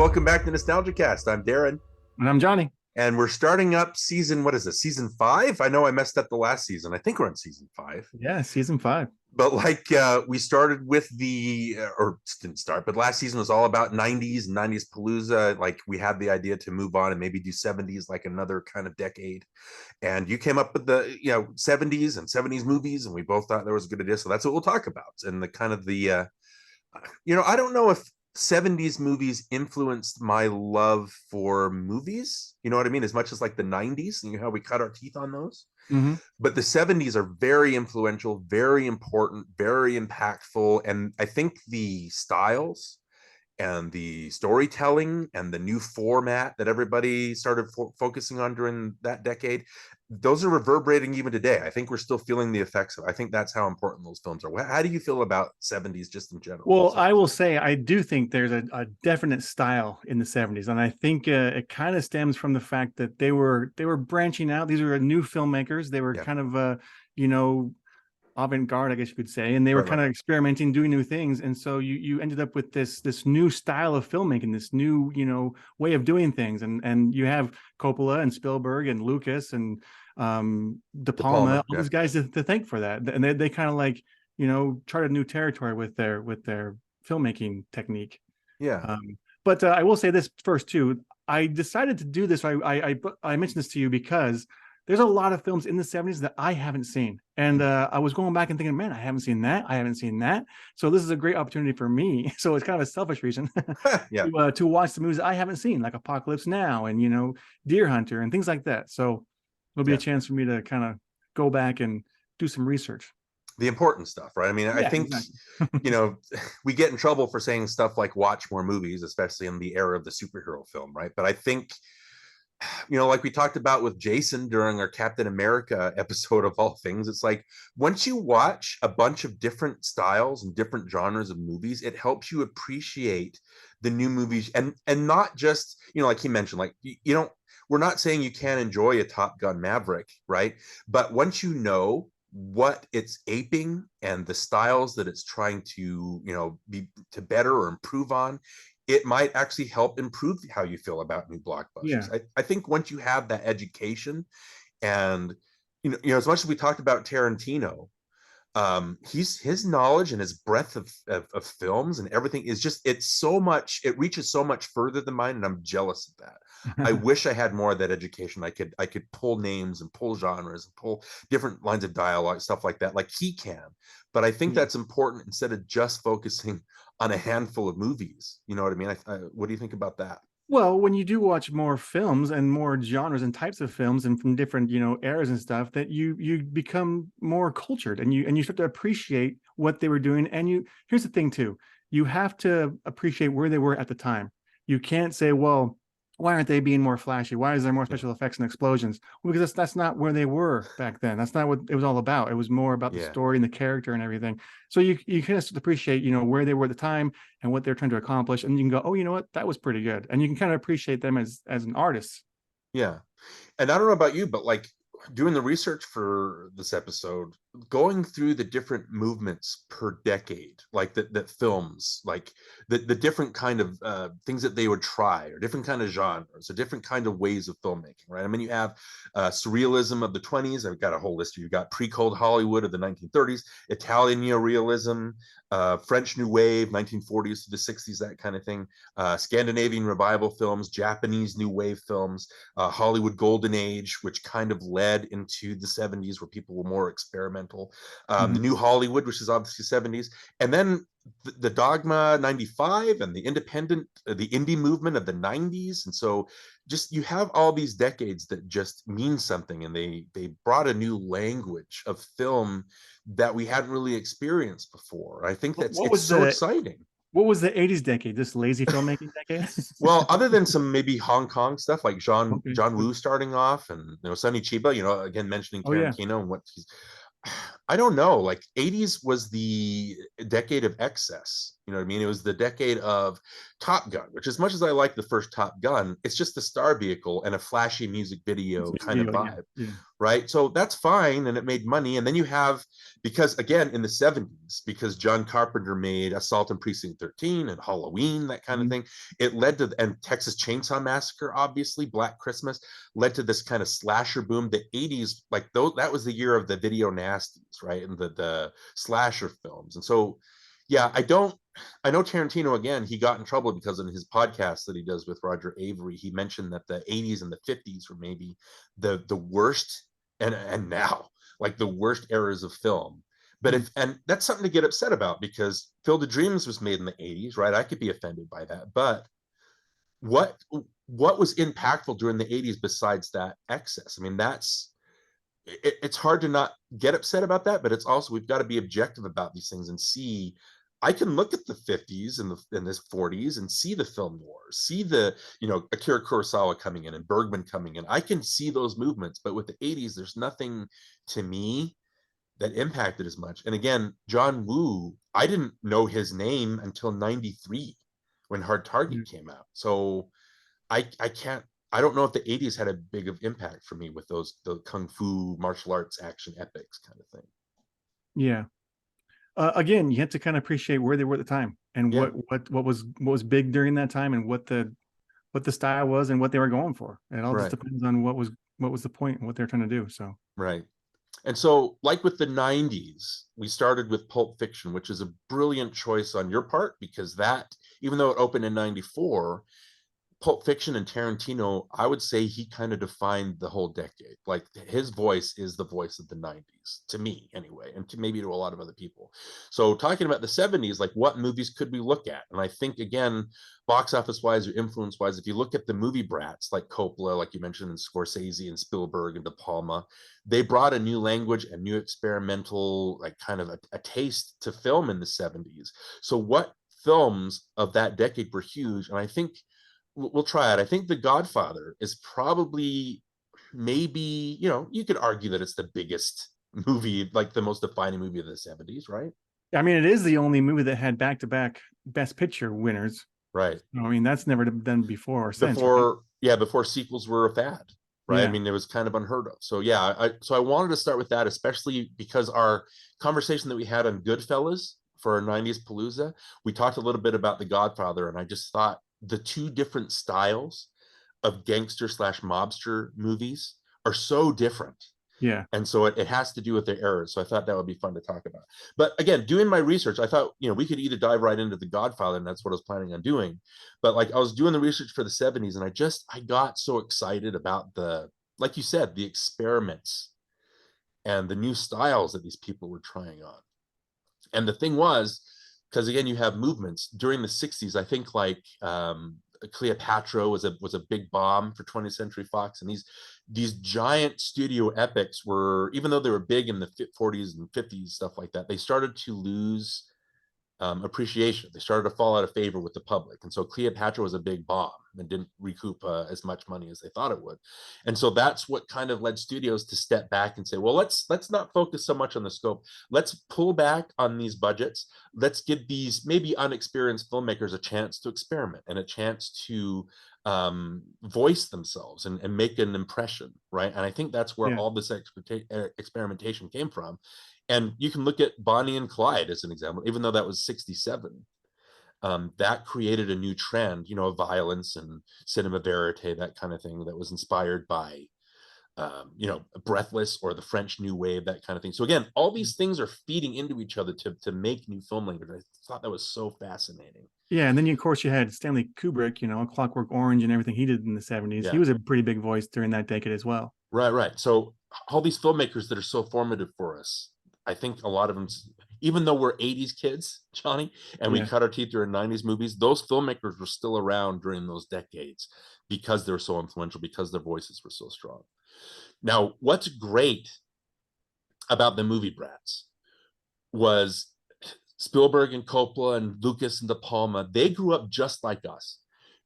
welcome back to NostalgiaCast. I'm Darin, And I'm Jonny. and we're starting up what is it, season 5? I know I messed up the last season. I think we're on season 5. Yeah, season 5. But we started with or didn't start, but last season was all about 90s and 90s Palooza. Like we had the idea to move on and maybe do 70s, like another kind of decade. And you came up with the, 70s and 70s movies, and we both thought there was a good idea. So that's what we'll talk about. And the kind of I don't know if 70s movies influenced my love for movies. You know what I mean? As much as like the 90s, and how we cut our teeth on those. Mm-hmm. But the 70s are very influential, very important, very impactful. And I think the styles and the storytelling and the new format that everybody started focusing on during that decade, those are reverberating even today. I think we're still feeling the effects of it. I think that's how important those films are. How do you feel about 70s just in general? Well, I will say I do think there's a definite style in the 70s, and I think it kind of stems from the fact that they were branching out. These were new filmmakers. They were kind of avant-garde, I guess you could say, and they were kind of experimenting, doing new things. And so you ended up with this new style of filmmaking, this new way of doing things. And you have Coppola and Spielberg and Lucas and De Palma, all these guys to thank for that. And they kind of like charted new territory with their filmmaking technique. But I will say this first too. I decided to do this. I mentioned this to you because there's a lot of films in the 70s that I haven't seen. And I was going back and thinking, man, I haven't seen that. I haven't seen that. So this is a great opportunity for me. So it's kind of a selfish reason to watch the movies I haven't seen, like Apocalypse Now and, Deer Hunter and things like that. So it'll be a chance for me to kind of go back and do some research. The important stuff, right? I mean, I think, we get in trouble for saying stuff like watch more movies, especially in the era of the superhero film, right? But I think, like we talked about with Jason during our Captain America episode of all things, it's like once you watch a bunch of different styles and different genres of movies, it helps you appreciate the new movies and not just, like he mentioned, like we're not saying you can't enjoy a Top Gun Maverick, right? But once you know what it's aping and the styles that it's trying to, be to better or improve on, it might actually help improve how you feel about new blockbusters. I think once you have that education and, as much as we talked about Tarantino, his knowledge and his breadth of films and everything is just, it reaches so much further than mine, and I'm jealous of that. I wish I had more of that education. I could pull names and pull genres and pull different lines of dialogue, stuff like that, like he can. But I think that's important instead of just focusing on a handful of movies. You know what I mean? What do you think about that? Well, when you do watch more films and more genres and types of films and from different, eras and stuff, that you become more cultured and you start to appreciate what they were doing. And here's the thing too, you have to appreciate where they were at the time. You can't say, well, why aren't they being more flashy? Why is there more special effects and explosions? Well, because that's not where they were back then. That's not what it was all about. It was more about the story and the character and everything. So you kind of appreciate, where they were at the time and what they're trying to accomplish. And you can go, oh, you know what? That was pretty good. And you can kind of appreciate them as an artist. Yeah. And I don't know about you, but like doing the research for this episode, going through the different movements per decade, like that films, like the different kind of things that they would try, or different kind of genres, or different kind of ways of filmmaking, right? I mean, you have surrealism of the 20s. I've got a whole list. You've got pre-cold Hollywood of the 1930s, Italian neorealism, French New Wave, 1940s to the 60s, that kind of thing, Scandinavian revival films, Japanese New Wave films, Hollywood Golden Age, which kind of led into the 70s where people were more experimental, the New Hollywood, which is obviously 70s, and then the Dogma 95 and the indie movement of the 90s. And so just you have all these decades that just mean something, and they brought a new language of film that we hadn't really experienced before. I think it's so exciting. What was the 80s decade? This lazy filmmaking decade? Well, other than some maybe Hong Kong stuff like John Woo starting off, and Sonny Chiba, again mentioning Tarantino and what he's, I don't know, like 80s was the decade of excess. You know what I mean? It was the decade of Top Gun, which, as much as I like the first Top Gun, it's just a star vehicle and a flashy music video kind of Yeah, vibe, yeah. right? So that's fine, and it made money. And then you have, because again, in the 70s, because John Carpenter made Assault on Precinct 13 and Halloween, that kind of thing, it led to, and Texas Chainsaw Massacre, obviously, Black Christmas, led to this kind of slasher boom. The 80s, like those, that was the year of the video nasties, right? And the slasher films. And so, yeah, I know Tarantino, again, he got in trouble because in his podcast that he does with Roger Avery, he mentioned that the 80s and the 50s were maybe the worst, and now, like, the worst eras of film. But if, and that's something to get upset about, because Field of Dreams was made in the 80s, right? I could be offended by that. But what what was impactful during the 80s besides that excess? I mean, it's hard to not get upset about that, but it's also, we've got to be objective about these things and see. I can look at the 50s and the 40s and see the film wars, see the, Akira Kurosawa coming in and Bergman coming in. I can see those movements, but with the 80s, there's nothing to me that impacted as much. And again, John Woo, I didn't know his name until 93 when Hard Target came out. So I can't, I don't know if the 80s had a big of impact for me with the kung fu martial arts action epics kind of thing. Yeah. Again, you have to kind of appreciate where they were at the time, and Yeah. what was big during that time, and what the style was, and what they were going for. It all just Right. depends on what was the point and what they're trying to do. So Right. And so, like with the 90s, we started with Pulp Fiction, which is a brilliant choice on your part, because that, even though it opened in 94, Pulp Fiction and Tarantino, I would say he kind of defined the whole decade. Like, his voice is the voice of the 90s, to me anyway, and to maybe to a lot of other people. So talking about the 70s, like, what movies could we look at? And I think, again, box office wise or influence wise, if you look at the movie brats like Coppola, like you mentioned, and Scorsese and Spielberg and De Palma, they brought a new language and new experimental, like, kind of a taste to film in the 70s. So what films of that decade were huge? And I think we'll try it. I think The Godfather is probably, maybe, you could argue that it's the biggest movie, like the most defining movie of the 70s, right? I mean, it is the only movie that had back-to-back Best Picture winners. Right. I mean, that's never been done before or since, right? Before sequels were a fad, right? I Yeah. mean, it was kind of unheard of. So yeah, I wanted to start with that, especially because our conversation that we had on Goodfellas for our 90s Palooza, we talked a little bit about The Godfather, and I just thought the two different styles of gangster slash mobster movies are so different. Yeah. And so it has to do with their errors. So I thought that would be fun to talk about. But again, doing my research, I thought, we could either dive right into The Godfather, and that's what I was planning on doing. But, like, I was doing the research for the 70s, and I got so excited about like you said, the experiments and the new styles that these people were trying on. And the thing was, because again, you have movements during the 60s, I think, like, Cleopatra was a big bomb for 20th Century Fox, and these giant studio epics were, even though they were big in the 40s and 50s, stuff like that, they started to lose appreciation. They started to fall out of favor with the public, and so Cleopatra was a big bomb and didn't recoup as much money as they thought it would. And so that's what kind of led studios to step back and say, well, let's not focus so much on the scope. Let's pull back on these budgets. Let's give these maybe unexperienced filmmakers a chance to experiment and a chance to voice themselves and make an impression, right? And I think that's where Yeah. all this experimentation came from. And you can look at Bonnie and Clyde as an example, even though that was 67. That created a new trend, of violence and cinema verite, that kind of thing, that was inspired by, Breathless or the French New Wave, that kind of thing. So again, all these things are feeding into each other to make new film language. I thought that was so fascinating. Yeah, and then of course you had Stanley Kubrick, Clockwork Orange and everything he did in the 70s. He Yeah. was a pretty big voice during that decade as well. Right. So all these filmmakers that are so formative for us, I think a lot of them, even though we're 80s kids, Johnny, and we cut our teeth during 90s movies, those filmmakers were still around during those decades because they're so influential, because their voices were so strong. Now, what's great about the movie brats was Spielberg and Coppola and Lucas and De Palma, they grew up just like us.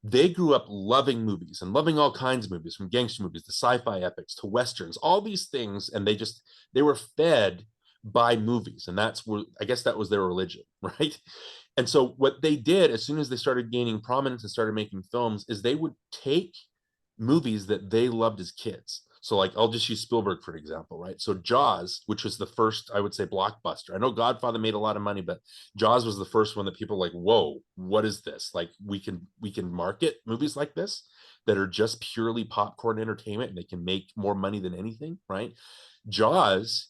They grew up loving movies and loving all kinds of movies, from gangster movies to sci-fi epics to westerns, all these things. And they were fed buy movies, and that's where I guess that was their religion, right? And so what they did as soon as they started gaining prominence and started making films is they would take movies that they loved as kids. So like I'll just use Spielberg for example, right? So Jaws, which was the first, I would say, blockbuster. I know Godfather made a lot of money, but Jaws was the first one that people were like, whoa, what is this? Like we can market movies like this that are just purely popcorn entertainment and they can make more money than anything, right? Jaws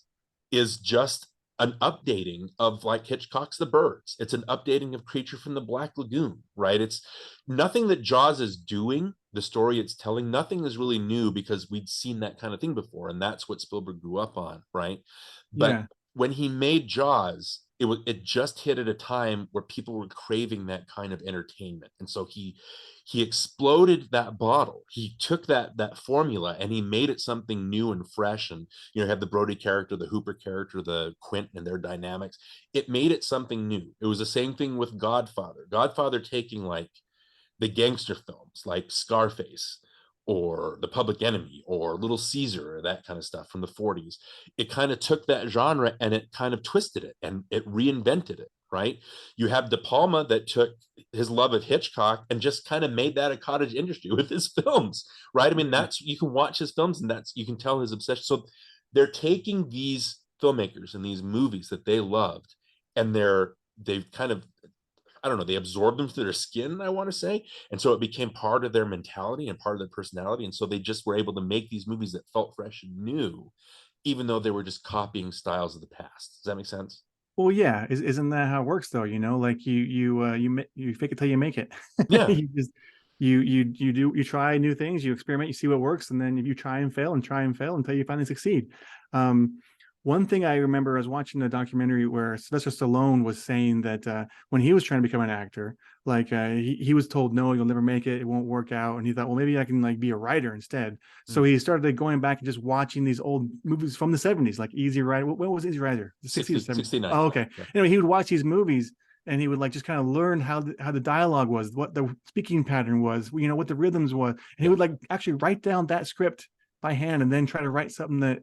is just an updating of like Hitchcock's The Birds. It's an updating of Creature from the Black Lagoon, right? It's nothing that Jaws is doing, the story it's telling, nothing is really new because we'd seen that kind of thing before. And that's what Spielberg grew up on, right? But Yeah. when he made Jaws, it just hit at a time where people were craving that kind of entertainment. And so he exploded that bottle. He took that formula and he made it something new and fresh. And have the Brody character, the Hooper character, the Quint and their dynamics. It made it something new. It was the same thing with Godfather taking like the gangster films like Scarface or The Public Enemy or Little Caesar or that kind of stuff from the 40s. It kind of took that genre and it kind of twisted it and it reinvented it, right? You have De Palma that took his love of Hitchcock and just kind of made that a cottage industry with his films, right? I mean, that's, you can watch his films and you can tell his obsession. So they're taking these filmmakers and these movies that they loved and they've kind of, I don't know, they absorbed them through their skin, I want to say. And so it became part of their mentality and part of their personality. And so they just were able to make these movies that felt fresh and new, even though they were just copying styles of the past. Does that make sense? Well, yeah, isn't that how it works though? Like you fake it till you make it. Yeah. You just you try new things, you experiment, you see what works, and then if you try and fail until you finally succeed. Um, One thing I remember, I was watching a documentary where Sylvester Stallone was saying that when he was trying to become an actor, like he was told, no, you'll never make it, it won't work out, and he thought, well, maybe I can like be a writer instead. So he started like, going back and just watching these old movies from the 70s, like Easy Rider. When was Easy Rider? The 60s, 70s. 69. Oh, okay. Yeah. Anyway, he would watch these movies and he would like just kind of learn how the dialogue was, what the speaking pattern was, what the rhythms was, and he would like actually write down that script by hand and then try to write something that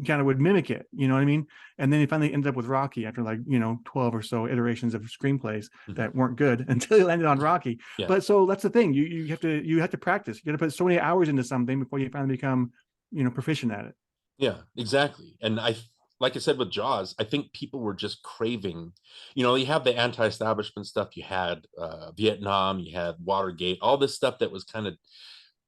kind of would mimic it, you know what I mean? And then he finally ended up with Rocky after like 12 or so iterations of screenplays that weren't good until he landed on Rocky. Yeah. But so that's the thing, you have to practice. You got to put so many hours into something before you finally become proficient at it. Yeah, exactly. And like I said with Jaws, I think people were just craving, you have the anti-establishment stuff, you had Vietnam, you had Watergate, all this stuff that was kind of,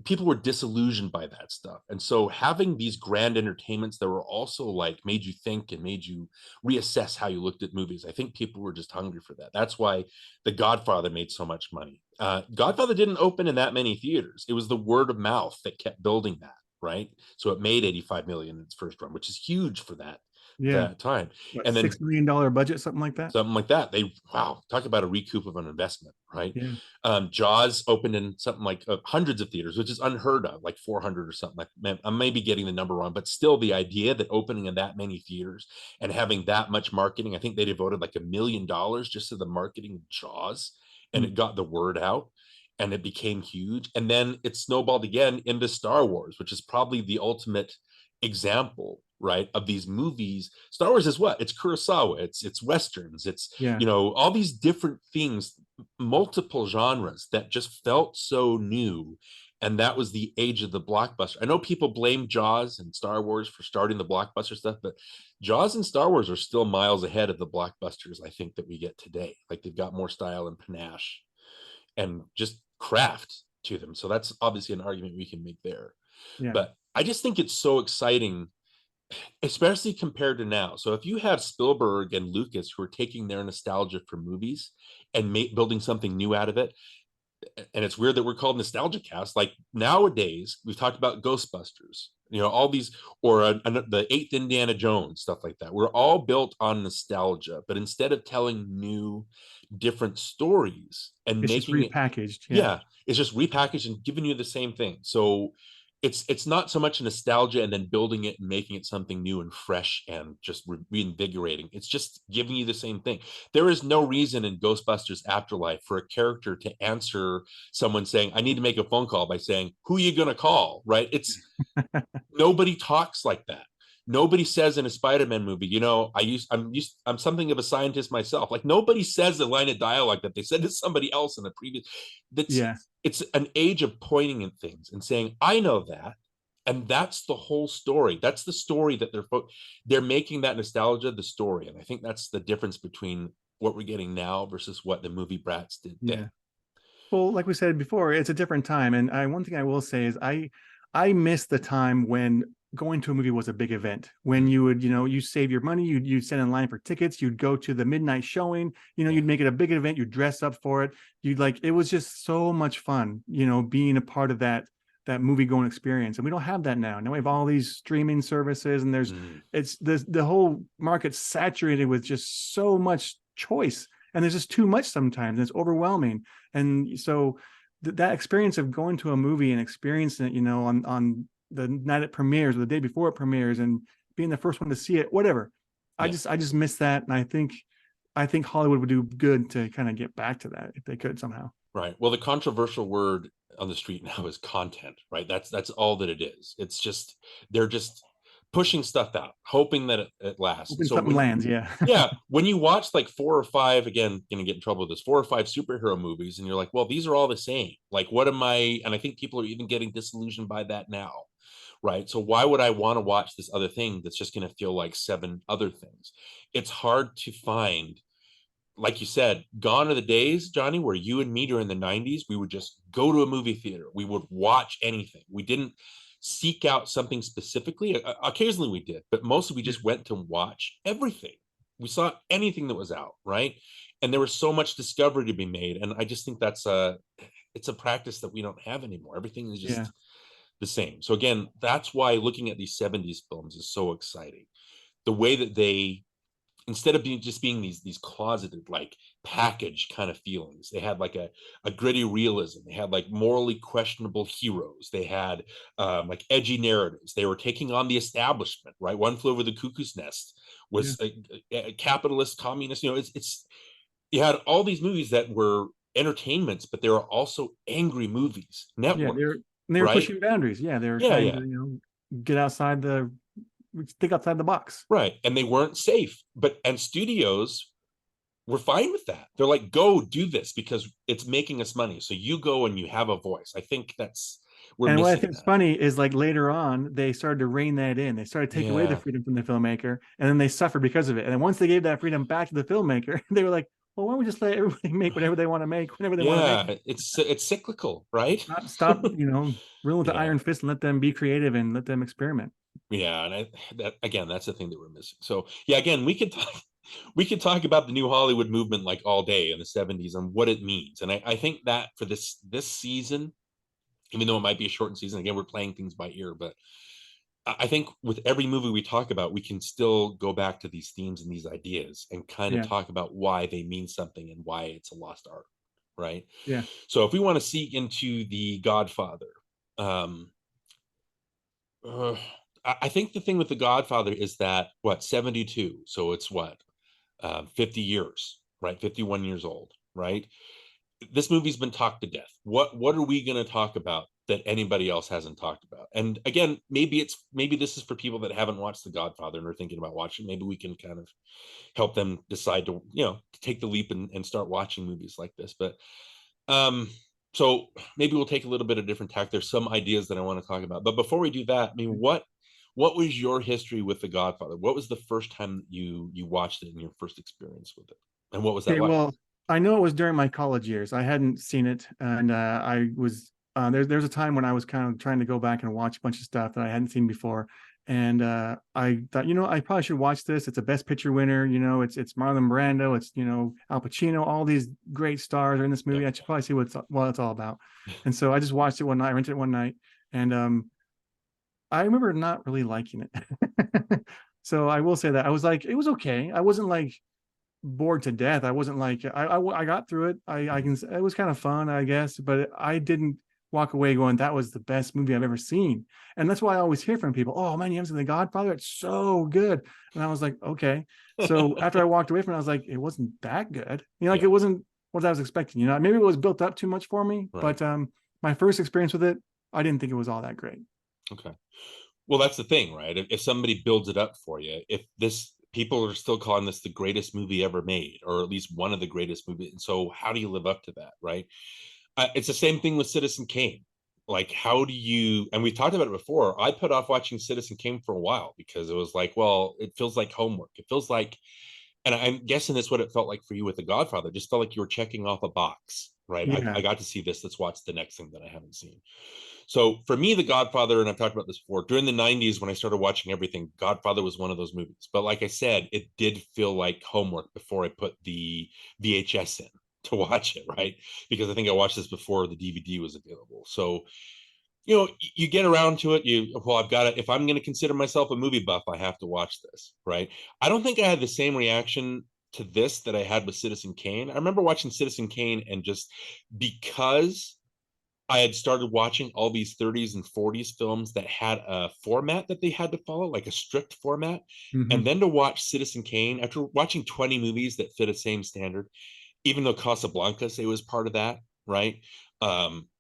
people were disillusioned by that stuff. And so having these grand entertainments that were also like made you think and made you reassess how you looked at movies, I think people were just hungry for that. That's why The Godfather made so much money. Godfather didn't open in that many theaters. It was the word of mouth that kept building that, right? So it made 85 million in its first run, which is huge for that time. What, And then $6 million budget, something like that. Wow, talk about a recoup of an investment, right? Yeah. Jaws opened in something like hundreds of theaters, which is unheard of, like 400 or something. Like, I may be getting the number wrong, but still, the idea that opening in that many theaters and having that much marketing, I think they devoted like $1 million just to the marketing of Jaws, and it got the word out. And it became huge. And then it snowballed again into Star Wars, which is probably the ultimate example, right, of these movies. Star Wars is what? It's Kurosawa, it's westerns, it's all these different things, multiple genres that just felt so new. And that was the age of the blockbuster. I know people blame Jaws and Star Wars for starting the blockbuster stuff, but Jaws and Star Wars are still miles ahead of the blockbusters I think that we get today. Like, they've got more style and panache and just craft to them. So that's obviously an argument we can make there. But I just think it's so exciting, especially compared to now. So if you have Spielberg and Lucas who are taking their nostalgia for movies and building something new out of it, and it's weird that we're called NostalgiaCast. Like, nowadays, we've talked about Ghostbusters, all these, or the 8th Indiana Jones, stuff like that. We're all built on nostalgia, but instead of telling new, different stories and it's making just repackaged. it's just repackaged and giving you the same thing. So it's not so much nostalgia and then building it and making it something new and fresh and just reinvigorating. It's just giving you the same thing. There is no reason in Ghostbusters Afterlife for a character to answer someone saying, I need to make a phone call, by saying, who are you going to call? Right? It's nobody talks like that. Nobody says in a Spider-Man movie, you know, I'm something of a scientist myself. Like nobody says a line of dialogue that they said to somebody else in the previous. That's Yeah. It's an age of pointing at things and saying, I know that. And that's the whole story. That's the story that they're making that nostalgia the story. And I think that's the difference between what we're getting now versus what the movie brats did Yeah. then. Well, like we said before, it's a different time. And one thing I will say is I miss the time when going to a movie was a big event. When you would, you save your money, you'd stand in line for tickets, you'd go to the midnight showing, you'd make it a big event, you'd dress up for it. It was just so much fun, being a part of that movie going experience. And we don't have that now. Now we have all these streaming services, and it's the whole market's saturated with just so much choice. And there's just too much sometimes, and it's overwhelming. And so that experience of going to a movie and experiencing it, on the night it premieres or the day before it premieres, and being the first one to see it, whatever. I just miss that. And I think Hollywood would do good to kind of get back to that if they could somehow. Right. Well, the controversial word on the street now is content, right? That's all that it is. It's just, they're just pushing stuff out, hoping that it lasts. Hoping So something lands, yeah. yeah, when you watch like 4 or 5, again, gonna get in trouble with this, 4 or 5 superhero movies, and you're like, well, these are all the same. Like, what am I? And I think people are even getting disillusioned by that now, right? So why would I want to watch this other thing that's just gonna feel like 7 other things? It's hard to find, like you said, gone are the days, Johnny, where you and me during the 90s, we would just go to a movie theater. We would watch anything. We didn't seek out something specifically. Occasionally we did, but mostly we just went to watch everything. We saw anything that was out, right? And there was so much discovery to be made. And I just think it's a practice that we don't have anymore. Everything is just the same. So again, that's why looking at these 70s films is so exciting. The way that they, instead of being these closeted, like package kind of feelings, they had like a gritty realism. They had like morally questionable heroes. They had like edgy narratives. They were taking on the establishment, right? One Flew Over the Cuckoo's Nest was a capitalist communist. It's you had all these movies that were entertainments, but they were also angry movies. Network, they were pushing boundaries. They were trying to get outside think outside the box. Right. And they weren't safe. And studios were fine with that. They're like, go do this because it's making us money. So you go and you have a voice. I think and what I think is funny is, like, later on, they started to rein that in. They started to take away the freedom from the filmmaker, and then they suffered because of it. And then once they gave that freedom back to the filmmaker, they were like, well, why don't we just let everybody make whatever they want to make, whenever they want to make it? It's cyclical, right? Stop ruling with the iron fist and let them be creative and let them experiment. Yeah, and that's the thing that we're missing. So yeah, again, we could talk about the new Hollywood movement like all day in the 70s and what it means. And I think that for this season, even though it might be a shortened season, again, we're playing things by ear, but I think with every movie we talk about, we can still go back to these themes and these ideas and kind of talk about why they mean something and why it's a lost art, right? Yeah. So if we want to seek into the Godfather, I think the thing with the Godfather is that 72, so it's 50 years, right? 51 years old, right? This movie's been talked to death. What are we going to talk about that anybody else hasn't talked about? And again, maybe this is for people that haven't watched The Godfather and are thinking about watching. Maybe we can kind of help them decide to take the leap and start watching movies like this. But so maybe we'll take a little bit of different tack. There's some ideas that I want to talk about, but before we do that, I mean, what was your history with The Godfather? What was the first time that you watched it and your first experience with it, and what was that like? Well, I know it was during my college years. I hadn't seen it, and I was there's a time when I was kind of trying to go back and watch a bunch of stuff that I hadn't seen before, and I thought, I probably should watch this. It's a Best Picture winner. It's Marlon Brando. It's Al Pacino. All these great stars are in this movie. I should probably see what it's all about. And so I just watched it one night. I rented it one night, and I remember not really liking it. So I will say that I was like, it was okay. I wasn't like bored to death. I wasn't like, I got through it. It was kind of fun, I guess, but I didn't walk away going, that was the best movie I've ever seen. And that's why I always hear from people, oh man, you haven't seen The Godfather? It's so good. And I was like, okay. So after I walked away from it, I was like, it wasn't that good. It wasn't what I was expecting. Maybe it was built up too much for me, right. But my first experience with it, I didn't think it was all that great. Okay. Well, that's the thing, right? If somebody builds it up for you, if this people are still calling this the greatest movie ever made, or at least one of the greatest movies, and so how do you live up to that, right? It's the same thing with Citizen Kane. Like, how do you? And we talked about it before. I put off watching Citizen Kane for a while because it was like, well, it feels like homework. It feels like, and I'm guessing that's what it felt like for you with The Godfather. It just felt like you were checking off a box, right? Yeah. I got to see this. Let's watch the next thing that I haven't seen. So for me, The Godfather, and I've talked about this before, during the 90s when I started watching everything, Godfather was one of those movies. But like I said, it did feel like homework before I put the VHS in to watch it, right? Because I think I watched this before the DVD was available. So, you get around to it. Well, I've got it. If I'm going to consider myself a movie buff, I have to watch this, right? I don't think I had the same reaction to this that I had with Citizen Kane. I remember watching Citizen Kane and just because I had started watching all these 30s and 40s films that had a format that they had to follow, like a strict format. Mm-hmm. And then to watch Citizen Kane, after watching 20 movies that fit a same standard, even though Casablanca say was part of that, right?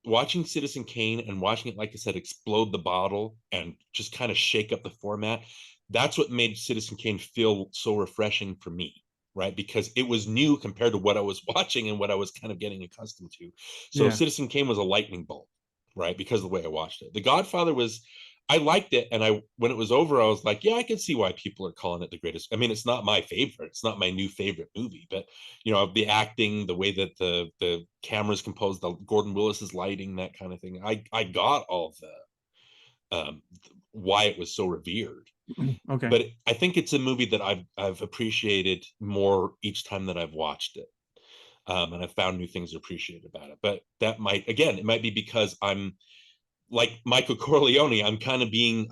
Watching Citizen Kane and watching it, like I said, explode the bottle and just kind of shake up the format. That's what made Citizen Kane feel so refreshing for me, right? Because it was new compared to what I was watching and what I was kind of getting accustomed to. So Yeah. Citizen Kane was a lightning bolt, right? Because of the way I watched it. The Godfather was, I liked it, and when it was over, I was like, yeah, I can see why people are calling it the greatest. I mean, it's not my favorite, it's not my new favorite movie, but the acting, the way that the cameras composed, the Gordon Willis's lighting, that kind of thing. I got all of why it was so revered. Okay. But I think it's a movie that I've appreciated more each time that I've watched it. And I've found new things to appreciate about it. But that it might be because I'm like Michael Corleone. I'm kind of being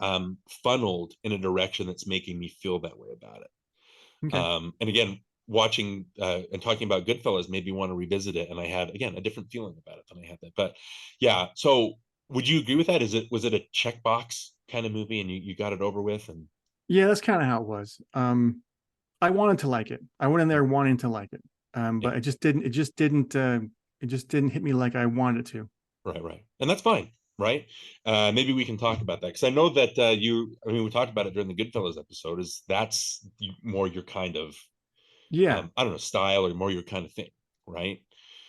funneled in a direction that's making me feel that way about it. Okay. And again, watching and talking about Goodfellas made me want to revisit it, and I had again a different feeling about it than I had that. But yeah, so would you agree with that? Was it a checkbox kind of movie, and you got it over with? And Yeah, that's kind of how it was. I wanted to like it. I went in there wanting to like it. yeah, But it just didn't. It just didn't hit me like I wanted it to. right, and that's fine, right? Maybe we can talk about that because I know that I mean, we talked about it during the Goodfellas episode. Is that's more your kind of Yeah. I don't know, style, or more your kind of thing, right?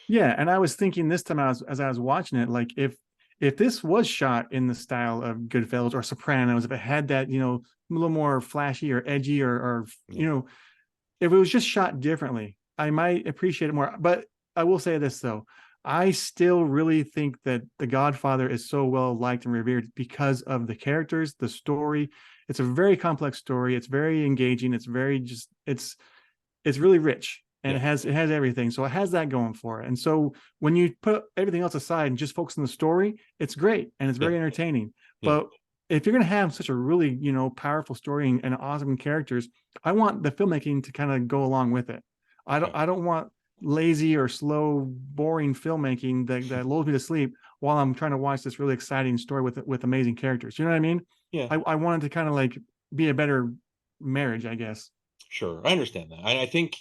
Yeah, and I was thinking this time as I was watching it, like if this was shot in the style of Goodfellas or Sopranos, if it had that, a little more flashy or edgy or Yeah, if it was just shot differently, I might appreciate it more. But I will say this though, I still really think that The Godfather is so well liked and revered because of the characters, the story. It's a very complex story. It's very engaging. It's very just it's really rich and yeah, it has everything. So it has that going for it. And so when you put everything else aside and just focus on the story, it's great and it's yeah, very entertaining. yeah, But if you're going to have such a really, powerful story and awesome characters, I want the filmmaking to kind of go along with it. yeah, I don't want lazy or slow, boring filmmaking that lulls me to sleep while I'm trying to watch this really exciting story with amazing characters. You know what I mean? yeah. I wanted to kind of like be a better marriage, I guess. Sure, I understand that. I think,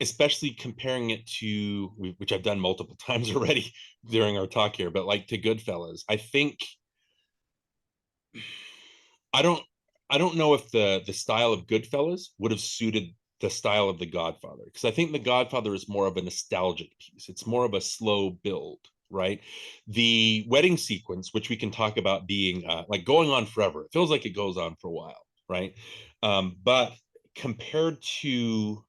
especially comparing it to which I've done multiple times already during our talk here, but like to Goodfellas, I think I don't I don't know if the style of Goodfellas would have suited the style of The Godfather, because I think The Godfather is more of a nostalgic piece. It's more of a slow build, right? The wedding sequence, which we can talk about being like going on forever, it feels like it goes on for a while, right? But compared to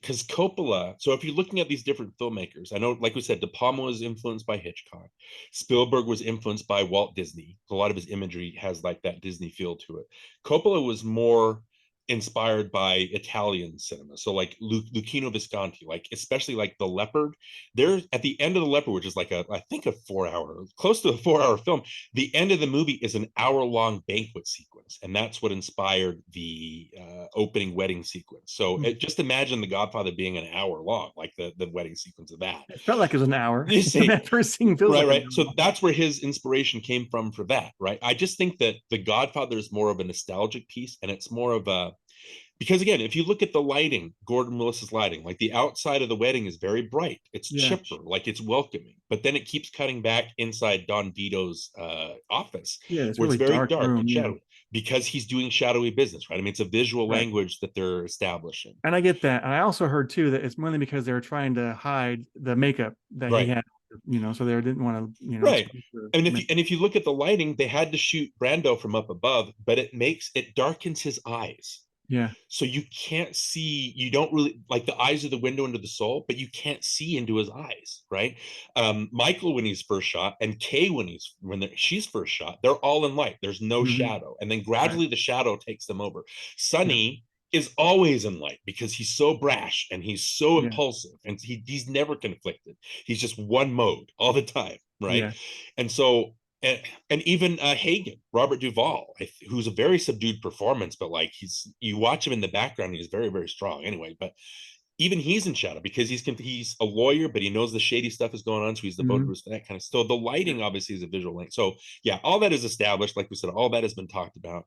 because Coppola, so if you're looking at these different filmmakers, I know, like we said, De Palma was influenced by Hitchcock. Spielberg was influenced by Walt Disney. A lot of his imagery has like that Disney feel to it. Coppola was more inspired by Italian cinema. So like Luchino Visconti, like especially like The Leopard. There at the end of The Leopard, which is like I think a 4 hour, close to a 4 hour film, the end of the movie is an hour-long banquet sequence, and that's what inspired the opening wedding sequence. So just imagine The Godfather being an hour long, like the wedding sequence of that. It felt like it was an hour. You see, That first scene feels right, like an right. So hour. that's where his inspiration came from for that, right? I just think that The Godfather is more of a nostalgic piece, and it's more of a because again, if you look at the lighting, Gordon Willis's lighting, like the outside of the wedding is very bright. It's Yeah. chipper, like it's welcoming. But then it keeps cutting back inside Don Vito's office, Yeah, it's where it's really very dark dark room. and Yeah. shadowy. because he's doing shadowy business, right? I mean, it's a visual Right. language that they're establishing. And I get that. And I also heard too that it's mainly because they were trying to hide the makeup that he Right. had, so they didn't want to, Right. expose the I mean, makeup. if you look at the lighting, they had to shoot Brando from up above, but it darkens his eyes. Yeah. So you can't see, you don't really, like, the eyes are the window into the soul, but you can't see into his eyes, right? Michael, when he's first shot, and Kay, when she's first shot, they're all in light, there's no Mm-hmm. shadow, and then Right. gradually the shadow takes them over. Yeah. Sonny is always in light because he's so brash and he's so Yeah. impulsive, and he's never conflicted. He's just one mode all the time, right? Yeah. And so, and even Hagen, Robert Duvall, who's a very subdued performance, but like, you watch him in the background, he's very, very strong anyway. But even he's in shadow because he's a lawyer, but he knows the shady stuff is going on, so he's devoted Mm-hmm. to that kind of. So the Yeah. lighting obviously is a visual link. So yeah, all that is established. Like we said, all that has been talked about.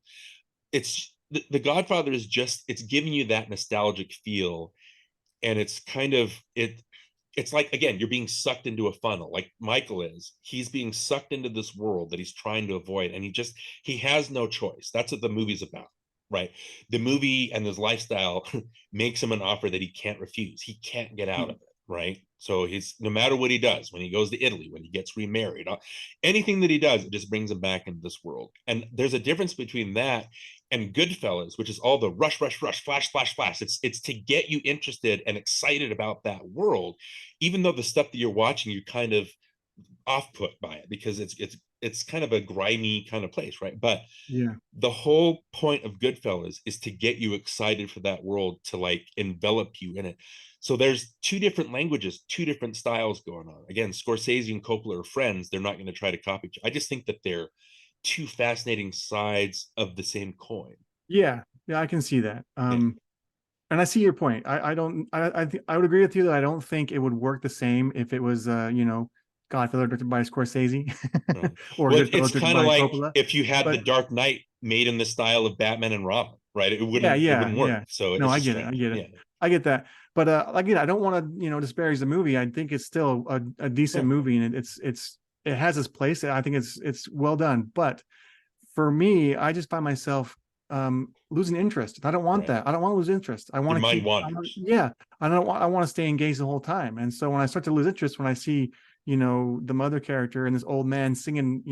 It's the Godfather is just, it's giving you that nostalgic feel, and it's kind of it's like, again, you're being sucked into a funnel like Michael is. He's being sucked into this world that he's trying to avoid, and he has no choice. That's what the movie's about, right? The movie and his lifestyle makes him an offer that he can't refuse. He can't get out of it, right? So he's, no matter what he does, when he goes to Italy, when he gets remarried, anything that he does, it just brings him back into this world. And there's a difference between that and Goodfellas, which is all the rush, rush, rush, flash, flash, flash. It's to get you interested and excited about that world, even though the stuff that you're watching, you're kind of off put by it because it's kind of a grimy kind of place, right? But Yeah. the whole point of Goodfellas is to get you excited for that world, to like envelop you in it. So there's two different languages, two different styles going on. Again, Scorsese and Coppola are friends. They're not going to try to copy each. I just think that they're two fascinating sides of the same coin. Yeah. Yeah. I can see that. Yeah. And I see your point. I don't. I would agree with you that I don't think it would work the same if it was Godfather directed by Scorsese Right. or Well, Goodfellas it's directed kind of by like Coppola. if you had the But Dark Knight made in the style of Batman and Robin, right? yeah, It yeah, wouldn't work. yeah. So No, it's I just get it. I strange. get it. Yeah. I get that. But again, I don't want to disparage the movie. I think it's still a decent No. movie, and it has its place. I think it's well done. But for me, I just find myself losing interest. I don't want Right. that. I don't want to lose interest. I Your want to mind keep. wanders. Yeah, I want to stay engaged the whole time. And so when I start to lose interest, when I see the mother character and this old man singing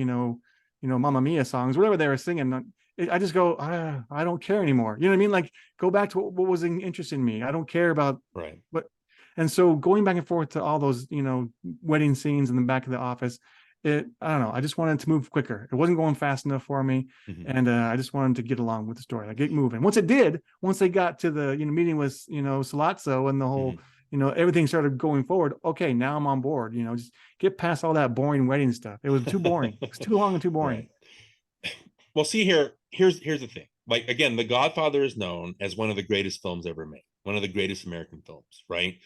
Mamma Mia songs, whatever they were singing, I just go, I don't care anymore. You know what I mean? Like, go back to what was interested in me. I don't care about Right. what. And so going back and forth to all those wedding scenes in the back of the office, I don't know. I just wanted to move quicker. It wasn't going fast enough for me, Mm-hmm. and I just wanted to get along with the story, like get moving. Once they got to the meeting with Salazzo and the whole Mm-hmm. everything started going forward. Okay, now I'm on board. Just get past all that boring wedding stuff. It was too boring. It's too long and too boring. Right. Well, see here. Here's the thing. Like, again, The Godfather is known as one of the greatest films ever made, one of the greatest American films, right?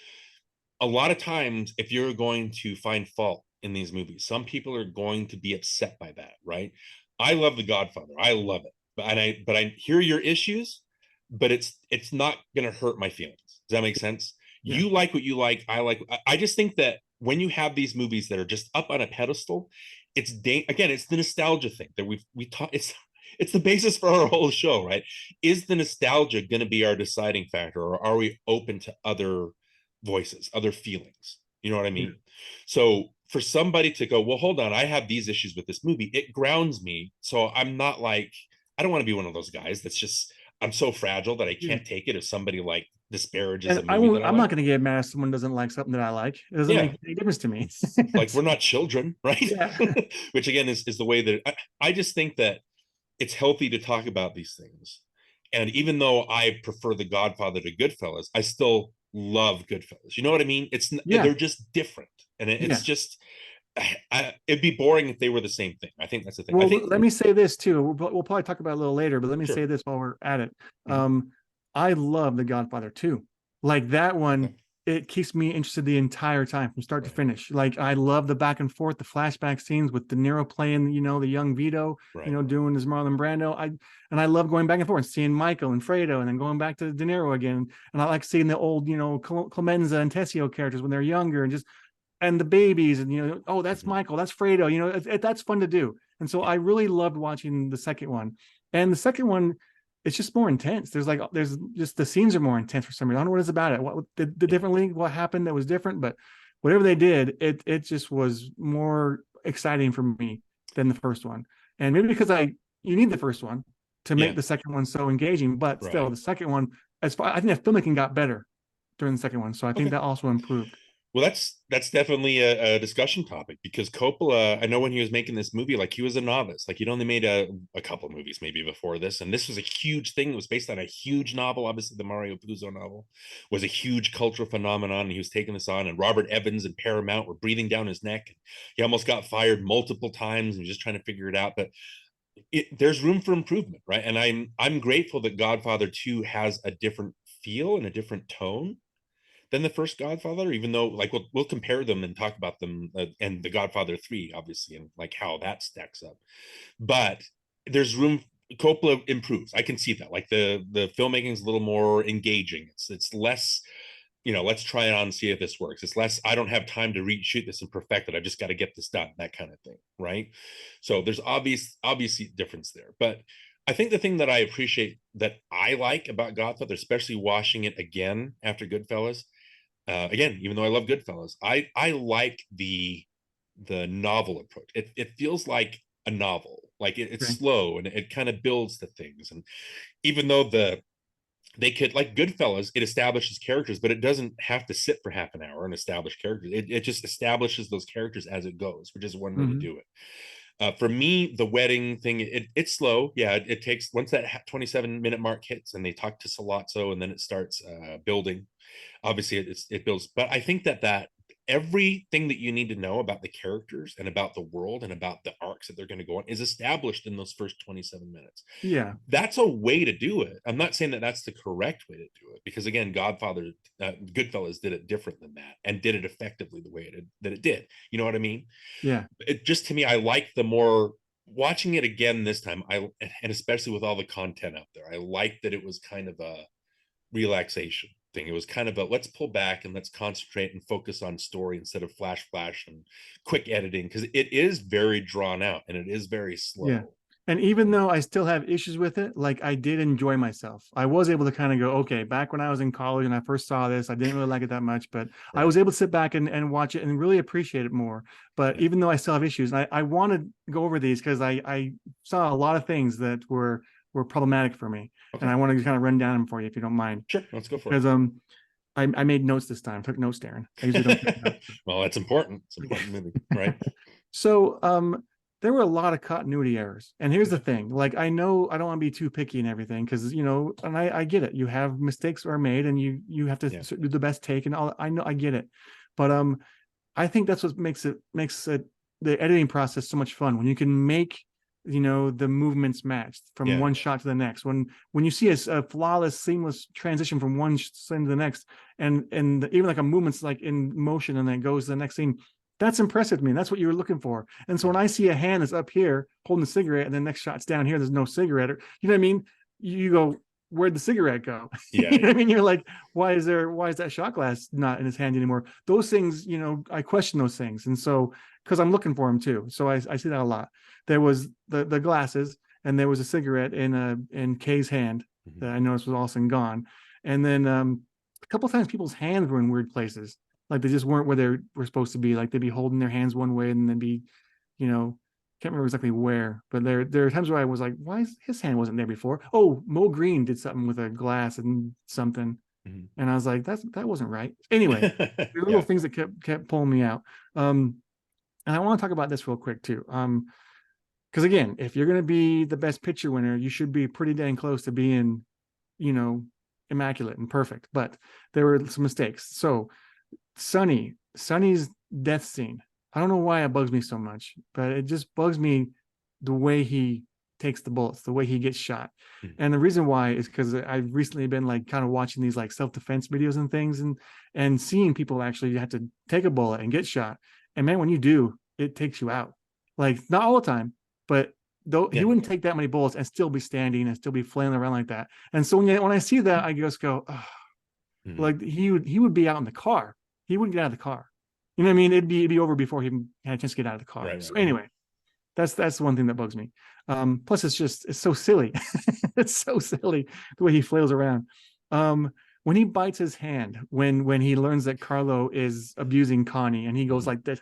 A lot of times, if you're going to find fault in these movies, some people are going to be upset by that, right? I love The Godfather. I love it. But I hear your issues, but it's not gonna hurt my feelings. Does that make sense? Yeah, You like what you like, I like. I just think that when you have these movies that are just up on a pedestal, again, it's the nostalgia thing that we talk. It's the basis for our whole show, right? Is the nostalgia going to be our deciding factor, or are we open to other voices, other feelings? You know what I yeah, mean? So for somebody to go, well, hold on, I have these issues with this movie, it grounds me. So I'm not like, I don't want to be one of those guys that's just, I'm so fragile that I yeah. can't take it if somebody like disparages And a movie that I I'm not like. going to get mad if someone doesn't like something that I like. It doesn't Yeah. make any difference to me. Like, we're not children, right? Yeah, Which again is the way that I just think that it's healthy to talk about these things. And even though I prefer The Godfather to Goodfellas, I still love Goodfellas. You know what I mean? yeah, They're just different, and it's yeah. just, it'd be boring if they were the same thing. I think that's the thing. I Well, think. let me say this too. We'll probably talk about it a little later, but let me Sure. say this while we're at it. Mhm. I love The Godfather too. Like that Okay. one, it keeps me interested the entire time from start to Right. finish. Like I love the back and forth, the flashback scenes with De Niro playing, the young Vito, Right. doing his Marlon Brando. I love going back and forth, seeing Michael and Fredo, and then going back to De Niro again. And I like seeing the old, Clemenza and Tessio characters when they're younger, and the babies, and oh, that's Mhm. Michael, that's Fredo. That's fun to do. And so Yeah. I really loved watching the second one. And the second one, it's just more intense. There's just the scenes are more intense for some reason. I don't know what it's about it. What the differently, what happened that was different, but whatever they did, it just was more exciting for me than the first one. And maybe because you need the first one to make the second one so engaging, but still the second one, I think the filmmaking got better during the second one. So I think that also improved. Well, that's definitely a discussion topic, because Coppola, I know when he was making this movie, like he was a novice, like he'd only made a couple movies maybe before this, and this was a huge thing. It was based on a huge novel. Obviously, the Mario Puzo novel was a huge cultural phenomenon, and he was taking this on. And Robert Evans and Paramount were breathing down his neck. He almost got fired multiple times, and just trying to figure it out. But there's room for improvement, right? And I'm grateful that Godfather 2 has a different feel and a different tone than the first Godfather, even though like we'll compare them and talk about them, and the Godfather 3 obviously, and like how that stacks up. But there's room. Coppola improves. I can see that. Like the filmmaking is a little more engaging. It's less, let's try it on and see if this works. It's less, I don't have time to reshoot this and perfect it. I just got to get this done, that kind of thing, right? So there's obviously difference there. But I think the thing that I appreciate, that I like about Godfather, especially watching it again after Goodfellas, again, even though I love Goodfellas, I like the novel approach. It feels like a novel. Like it's slow, and it kind of builds to things. And even though they could, like Goodfellas, it establishes characters, but it doesn't have to sit for half an hour and establish characters. It just establishes those characters as it goes, which is one way to do it. For me, the wedding thing, it's slow. Yeah, it takes, once that 27-minute mark hits and they talk to Sollozzo, and then it starts building. Obviously, it builds, but I think that everything that you need to know about the characters and about the world and about the arcs that they're going to go on is established in those first 27 minutes. Yeah, that's a way to do it. I'm not saying that that's the correct way to do it, because again, Goodfellas did it different than that, and did it effectively the way that it did. You know what I mean? Yeah. It just, to me, I like the more, watching it again this time, and especially with all the content out there, I like that it was kind of a relaxation thing. It was kind of a, let's pull back and let's concentrate and focus on story instead of flash and quick editing, because it is very drawn out and it is very slow. Yeah. And even though I still have issues with it, like I did enjoy myself. I was able to kind of go, okay, back when I was in college and I first saw this, I didn't really like it that much, but I was able to sit back and watch it and really appreciate it more. But even though I still have issues, and I want to go over these because I saw a lot of things that were problematic for me. And I want to kind of run down them for you if you don't mind. Sure, let's go for it. Because I made notes this time. I took notes, Darin. I usually don't take notes. Well, that's important. It's an important movie, right? So there were a lot of continuity errors. And here's the thing. Like, I know I don't want to be too picky and everything, because, and I get it. You have mistakes are made and you have to do the best take and all. I know, I get it. But I think that's what makes it the editing process so much fun, when you can make the movements matched from one shot to the next. When you see a flawless, seamless transition from one scene to the next, and even like a movement's like in motion and then it goes to the next scene, that's impressive to me. That's what you were looking for. And so when I see a hand that's up here holding a cigarette, and then next shot's down here, there's no cigarette, or you know what I mean? You go, where'd the cigarette go? Yeah. You know what I mean? You're like, why is that shot glass not in his hand anymore? Those things, I question those things. And so, because I'm looking for them too. So I see that a lot. There was the glasses, and there was a cigarette in Kay's hand that I noticed was all of a sudden gone. And then a couple of times people's hands were in weird places. Like they just weren't where they were supposed to be. Like they'd be holding their hands one way and then be, can't remember exactly where, but there are times where I was like, why is his hand wasn't there before? Oh, Mo Green did something with a glass and something. And I was like, that wasn't right. Anyway, there were little things that kept pulling me out. And I want to talk about this real quick too. Because again, if you're going to be the best picture winner, you should be pretty dang close to being, immaculate and perfect. But there were some mistakes. So Sonny's death scene, I don't know why it bugs me so much, but it just bugs me the way he takes the bullets, the way he gets shot. And the reason why is because I've recently been like kind of watching these like self-defense videos and things, and seeing people actually have to take a bullet and get shot. And man, when you do, it takes you out. Like, not all the time, but though he wouldn't take that many bullets and still be standing and still be flailing around like that. And so when I see that, I just go, oh. Like he would be out in the car. He wouldn't get out of the car. You know what I mean? It'd be over before he had a chance to get out of the car. So anyway, That's one thing that bugs me. Plus it's so silly. It's so silly the way he flails around. When he bites his hand, when he learns that Carlo is abusing Connie, and he goes like this,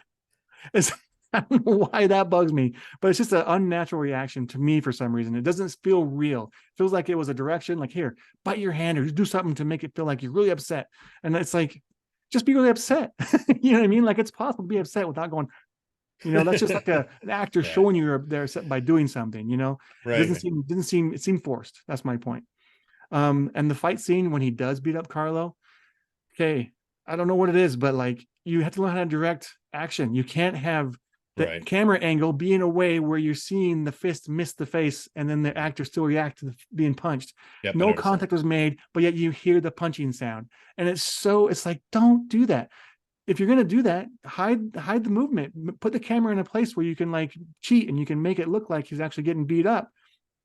it's, I don't know why that bugs me, but it's just an unnatural reaction to me for some reason. It doesn't feel real. It feels like it was a direction, like, here, bite your hand or do something to make it feel like you're really upset. And it's like, just be really upset. You know what I mean? Like, it's possible to be upset without going, that's just like an actor showing you they're upset by doing something, It it seemed forced. That's my point. And the fight scene when he does beat up Carlo, okay, I don't know what it is, but like, you have to learn how to direct action. You can't have the camera angle be in a way where you're seeing the fist miss the face and then the actor still react to being punched. No contact was made, but yet you hear the punching sound. And it's like, don't do that. If you're going to do that, hide the movement, put the camera in a place where you can like cheat and you can make it look like he's actually getting beat up.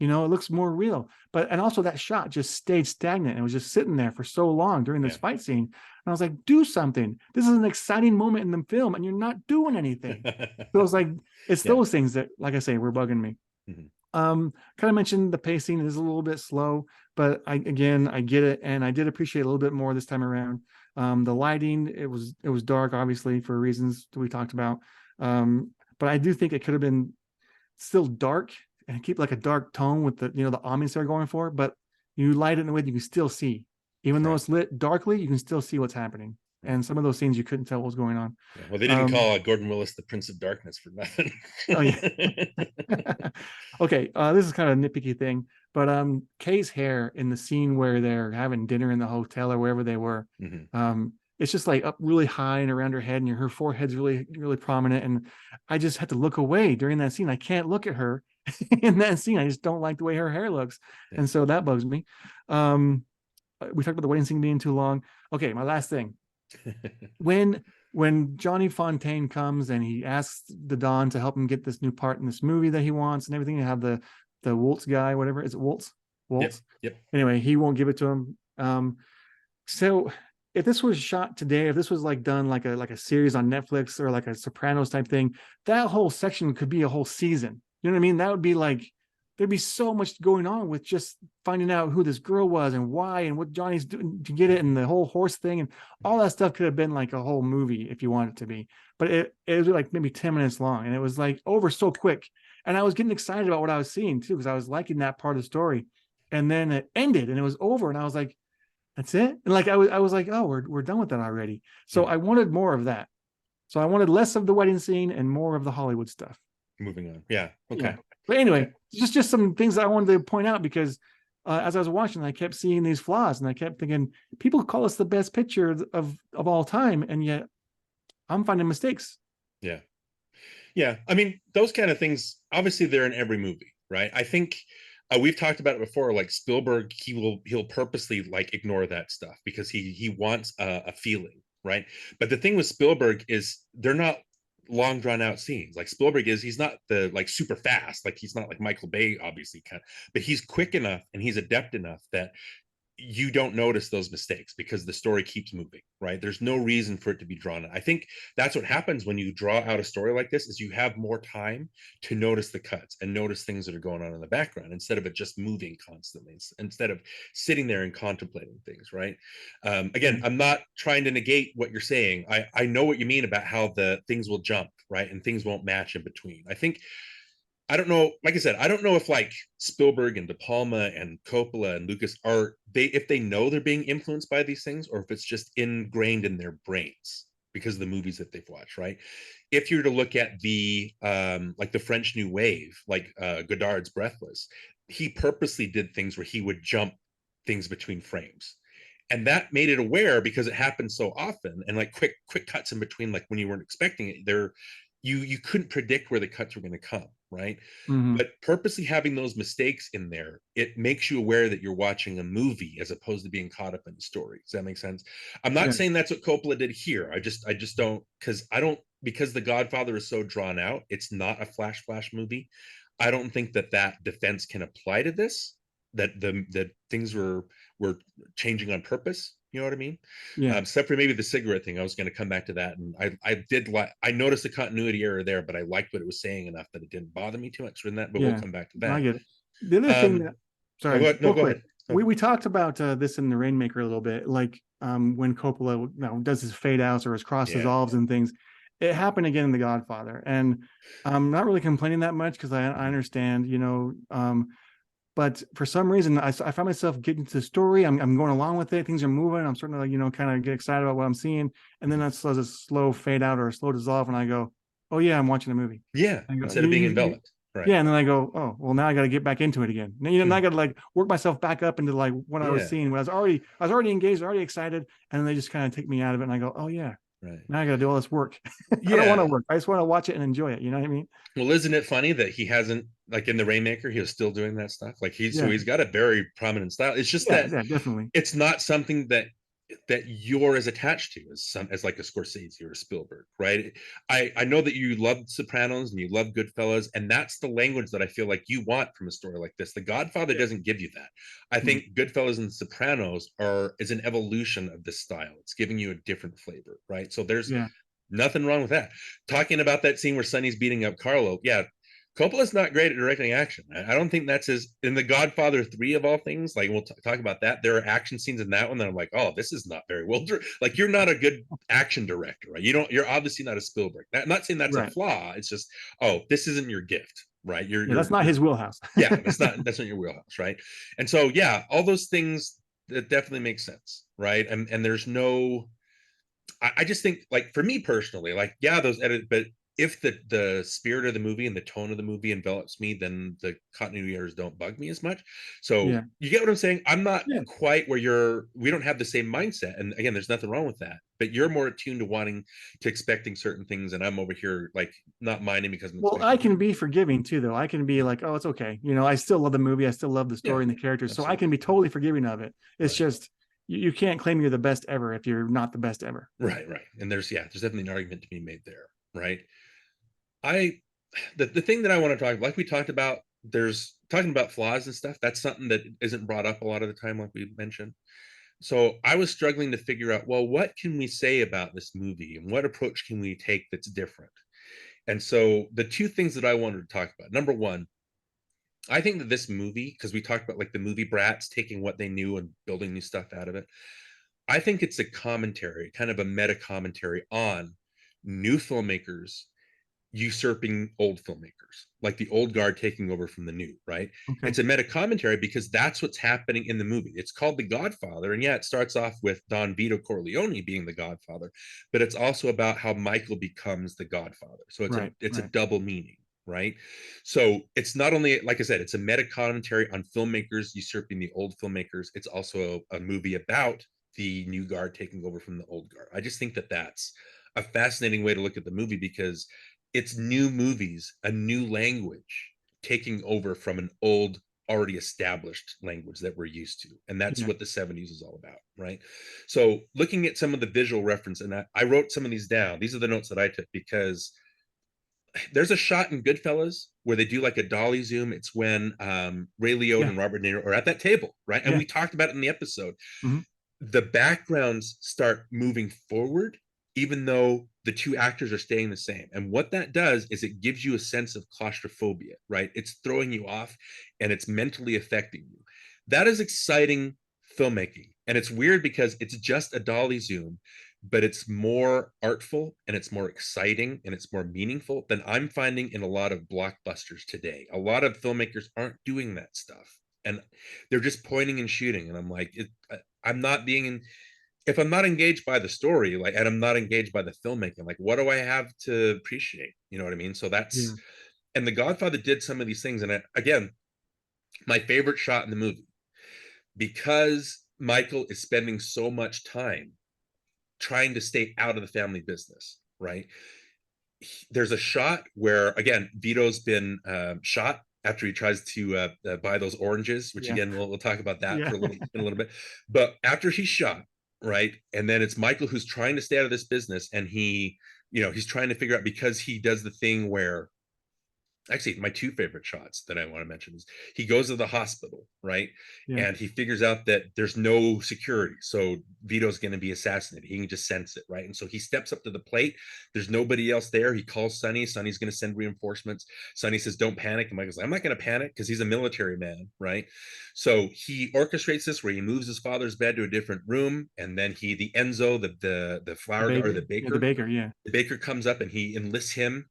It looks more real. And also that shot just stayed stagnant. It was just sitting there for so long during this fight scene. And I was like, do something. This is an exciting moment in the film and you're not doing anything. So it's like, it's those things that, like I say, were bugging me. Kind of mentioned the pacing is a little bit slow, but I get it. And I did appreciate a little bit more this time around. The lighting, it was dark, obviously, for reasons that we talked about. But I do think it could have been still dark and keep like a dark tone with the ambiance they're going for, but you light it in a way that you can still see. Even though it's lit darkly, you can still see what's happening. And some of those scenes you couldn't tell what was going on. Yeah, well, they didn't call Gordon Willis the Prince of Darkness for nothing. Oh yeah. Okay, this is kind of a nitpicky thing, but Kay's hair in the scene where they're having dinner in the hotel or wherever they were, it's just like up really high and around her head, and her forehead's really, really prominent. And I just had to look away during that scene. I can't look at her in that scene. I just don't like the way her hair looks. And so that bugs me. We talked about the wedding scene being too long. Okay, my last thing. When Johnny Fontaine comes and he asks the Don to help him get this new part in this movie that he wants and everything, you have the Waltz guy, whatever. Is it Waltz? Yep. Anyway, he won't give it to him. So if this was shot today, if this was like done like a series on Netflix or like a Sopranos type thing, that whole section could be a whole season. You know what I mean? That would be like, there'd be so much going on with just finding out who this girl was and why and what Johnny's doing to get it, and the whole horse thing and all that stuff could have been like a whole movie if you want it to be. But it was like maybe 10 minutes long, and it was like over so quick. And I was getting excited about what I was seeing too, because I was liking that part of the story. And then it ended and it was over, and I was like, that's it. And like I was like, oh, we're done with that already. So I wanted more of that. So I wanted less of the wedding scene and more of the Hollywood stuff. Moving on. Yeah. Okay. Yeah. But anyway, just some things that I wanted to point out, because as I was watching, I kept seeing these flaws, and I kept thinking, people call us the best picture of all time, and yet I'm finding mistakes. Yeah. Yeah. I mean, those kind of things, obviously they're in every movie, right? I think we've talked about it before, like Spielberg, he'll purposely like ignore that stuff because he wants a feeling, right? But the thing with Spielberg is they're not long drawn out scenes. Like Spielberg he's not the like super fast, like he's not like Michael Bay, obviously, but he's quick enough and he's adept enough that you don't notice those mistakes because the story keeps moving, right? There's no reason for it to be drawn out. I think that's what happens when you draw out a story like this, is you have more time to notice the cuts and notice things that are going on in the background instead of it just moving constantly, instead of sitting there and contemplating things, right? Again, I'm not trying to negate what you're saying. I know what you mean about how the things will jump, right? And things won't match in between. I don't know, like I said, I don't know if like Spielberg and De Palma and Coppola and Lucas if they know they're being influenced by these things, or if it's just ingrained in their brains because of the movies that they've watched, right? If you were to look at the like the French New Wave, like Godard's Breathless, he purposely did things where he would jump things between frames. And that made it aware because it happened so often, and like quick cuts in between, like when you weren't expecting it, you couldn't predict where the cuts were going to come, right? But purposely having those mistakes in there, it makes you aware that you're watching a movie as opposed to being caught up in the story. Does that make sense? I'm not saying that's what Coppola did here. I just don't, because The Godfather is so drawn out, it's not a flash movie. I don't think that defense can apply to this, that the things were changing on purpose. You know what I mean? Yeah. Except for maybe the cigarette thing. I was going to come back to that, and I did like, I noticed the continuity error there, but I liked what it was saying enough that it didn't bother me too much in that. But we'll come back to I that. get it. The other thing that, sorry, go ahead. No, real go quick. ahead. No. We talked about this in the Rainmaker a little bit, like when Coppola does his fade outs or his cross dissolves and things. It happened again in The Godfather, and I'm not really complaining that much because I understand, but for some reason I find myself getting to the story. I'm going along with it. Things are moving. I'm starting to kind of get excited about what I'm seeing, and then that's a slow fade out or a slow dissolve, and I go, oh yeah, I'm watching a movie. Yeah, instead of being enveloped. Right. Yeah, and then I go, oh well, now I got to get back into it again. Now, now I got to like work myself back up into like what I was seeing. When I was already engaged, already excited, and then they just kind of take me out of it, and I go, oh yeah, now I got to do all this work. I don't want to work. I just want to watch it and enjoy it. You know what I mean? Well, isn't it funny that he hasn't, like in the Rainmaker, he was still doing that stuff? Like so he's got a very prominent style. It's just that definitely it's not something that you're as attached to as like a Scorsese or a Spielberg, right? I know that you love Sopranos and you love Goodfellas, and that's the language that I feel like you want from a story like this. The Godfather doesn't give you that. I think Goodfellas and Sopranos is an evolution of this style. It's giving you a different flavor, right? So there's nothing wrong with that. Talking about that scene where Sonny's beating up Carlo, Coppola's not great at directing action. I don't think that's in The Godfather 3 of all things. Like we'll talk about that. There are action scenes in that one that I'm like, oh, this is not very well. Like you're not a good action director, right? You're obviously not a Spielberg. I'm not saying that's a flaw. It's just, oh, this isn't your gift, right? That's not his wheelhouse. that's not your wheelhouse, right? And so all those things that definitely make sense, right? And there's no, I just think, like, for me personally, like, those edits, but if the spirit of the movie and the tone of the movie envelops me, then the continuity errors don't bug me as much. So you get what I'm saying? I'm not quite where we don't have the same mindset. And again, there's nothing wrong with that, but you're more attuned to expecting certain things. And I'm over here, like, not minding because I can be forgiving too, though. I can be like, oh, it's okay. I still love the movie. I still love the story and the characters. Absolutely. So I can be totally forgiving of it. It's just, you can't claim you're the best ever if you're not the best ever. Right. And there's definitely an argument to be made there. Right. The thing that I want to talk, like we talked about, there's talking about flaws and stuff. That's something that isn't brought up a lot of the time, like we mentioned. So I was struggling to figure out, well, what can we say about this movie and what approach can we take that's different? And so the two things that I wanted to talk about, number one, I think that this movie, because we talked about like the movie brats taking what they knew and building new stuff out of it. I think it's a commentary, kind of a meta commentary on new filmmakers usurping old filmmakers, like the old guard taking over from the new, right? Okay. It's a meta commentary because that's what's happening in the movie. It's called The Godfather, and it starts off with Don Vito Corleone being the Godfather, but it's also about how Michael becomes the Godfather. So it's a double meaning, right? So it's not only, like I said, it's a meta commentary on filmmakers usurping the old filmmakers. It's also a movie about the new guard taking over from the old guard. I just think that that's a fascinating way to look at the movie because it's new movies, a new language taking over from an old, already established language that we're used to. And that's what the 70s is all about, right? So looking at some of the visual reference, and I wrote some of these down. These are the notes that I took because there's a shot in Goodfellas where they do like a dolly zoom. It's when Ray Liotta and Robert De Niro are at that table, right? And we talked about it in the episode. Mm-hmm. The backgrounds start moving forward even though the two actors are staying the same. And what that does is it gives you a sense of claustrophobia, right? It's throwing you off and it's mentally affecting you. That is exciting filmmaking. And it's weird because it's just a dolly zoom, but it's more artful and it's more exciting and it's more meaningful than I'm finding in a lot of blockbusters today. A lot of filmmakers aren't doing that stuff. And they're just pointing and shooting. And I'm like, I'm not being in... If I'm not engaged by the story, like, and I'm not engaged by the filmmaking, like, what do I have to appreciate? You know what I mean? So that's, and The Godfather did some of these things. And again, my favorite shot in the movie, because Michael is spending so much time trying to stay out of the family business, right? There's a shot where, again, Vito's been shot after he tries to buy those oranges, which again, we'll talk about that in a little bit. But after he's shot, right, and then it's Michael who's trying to stay out of this business, and he's trying to figure out, because he does the thing where actually my two favorite shots that I want to mention is he goes to the hospital, right? Yeah. And he figures out that there's no security. So Vito's going to be assassinated. He can just sense it, right? And so he steps up to the plate. There's nobody else there. He calls Sonny. Sonny's going to send reinforcements. Sonny says, don't panic. And Michael's like, I'm not going to panic because he's a military man, right? So he orchestrates this where he moves his father's bed to a different room. And then the Enzo, the flower guy, or the baker, the baker comes up and he enlists him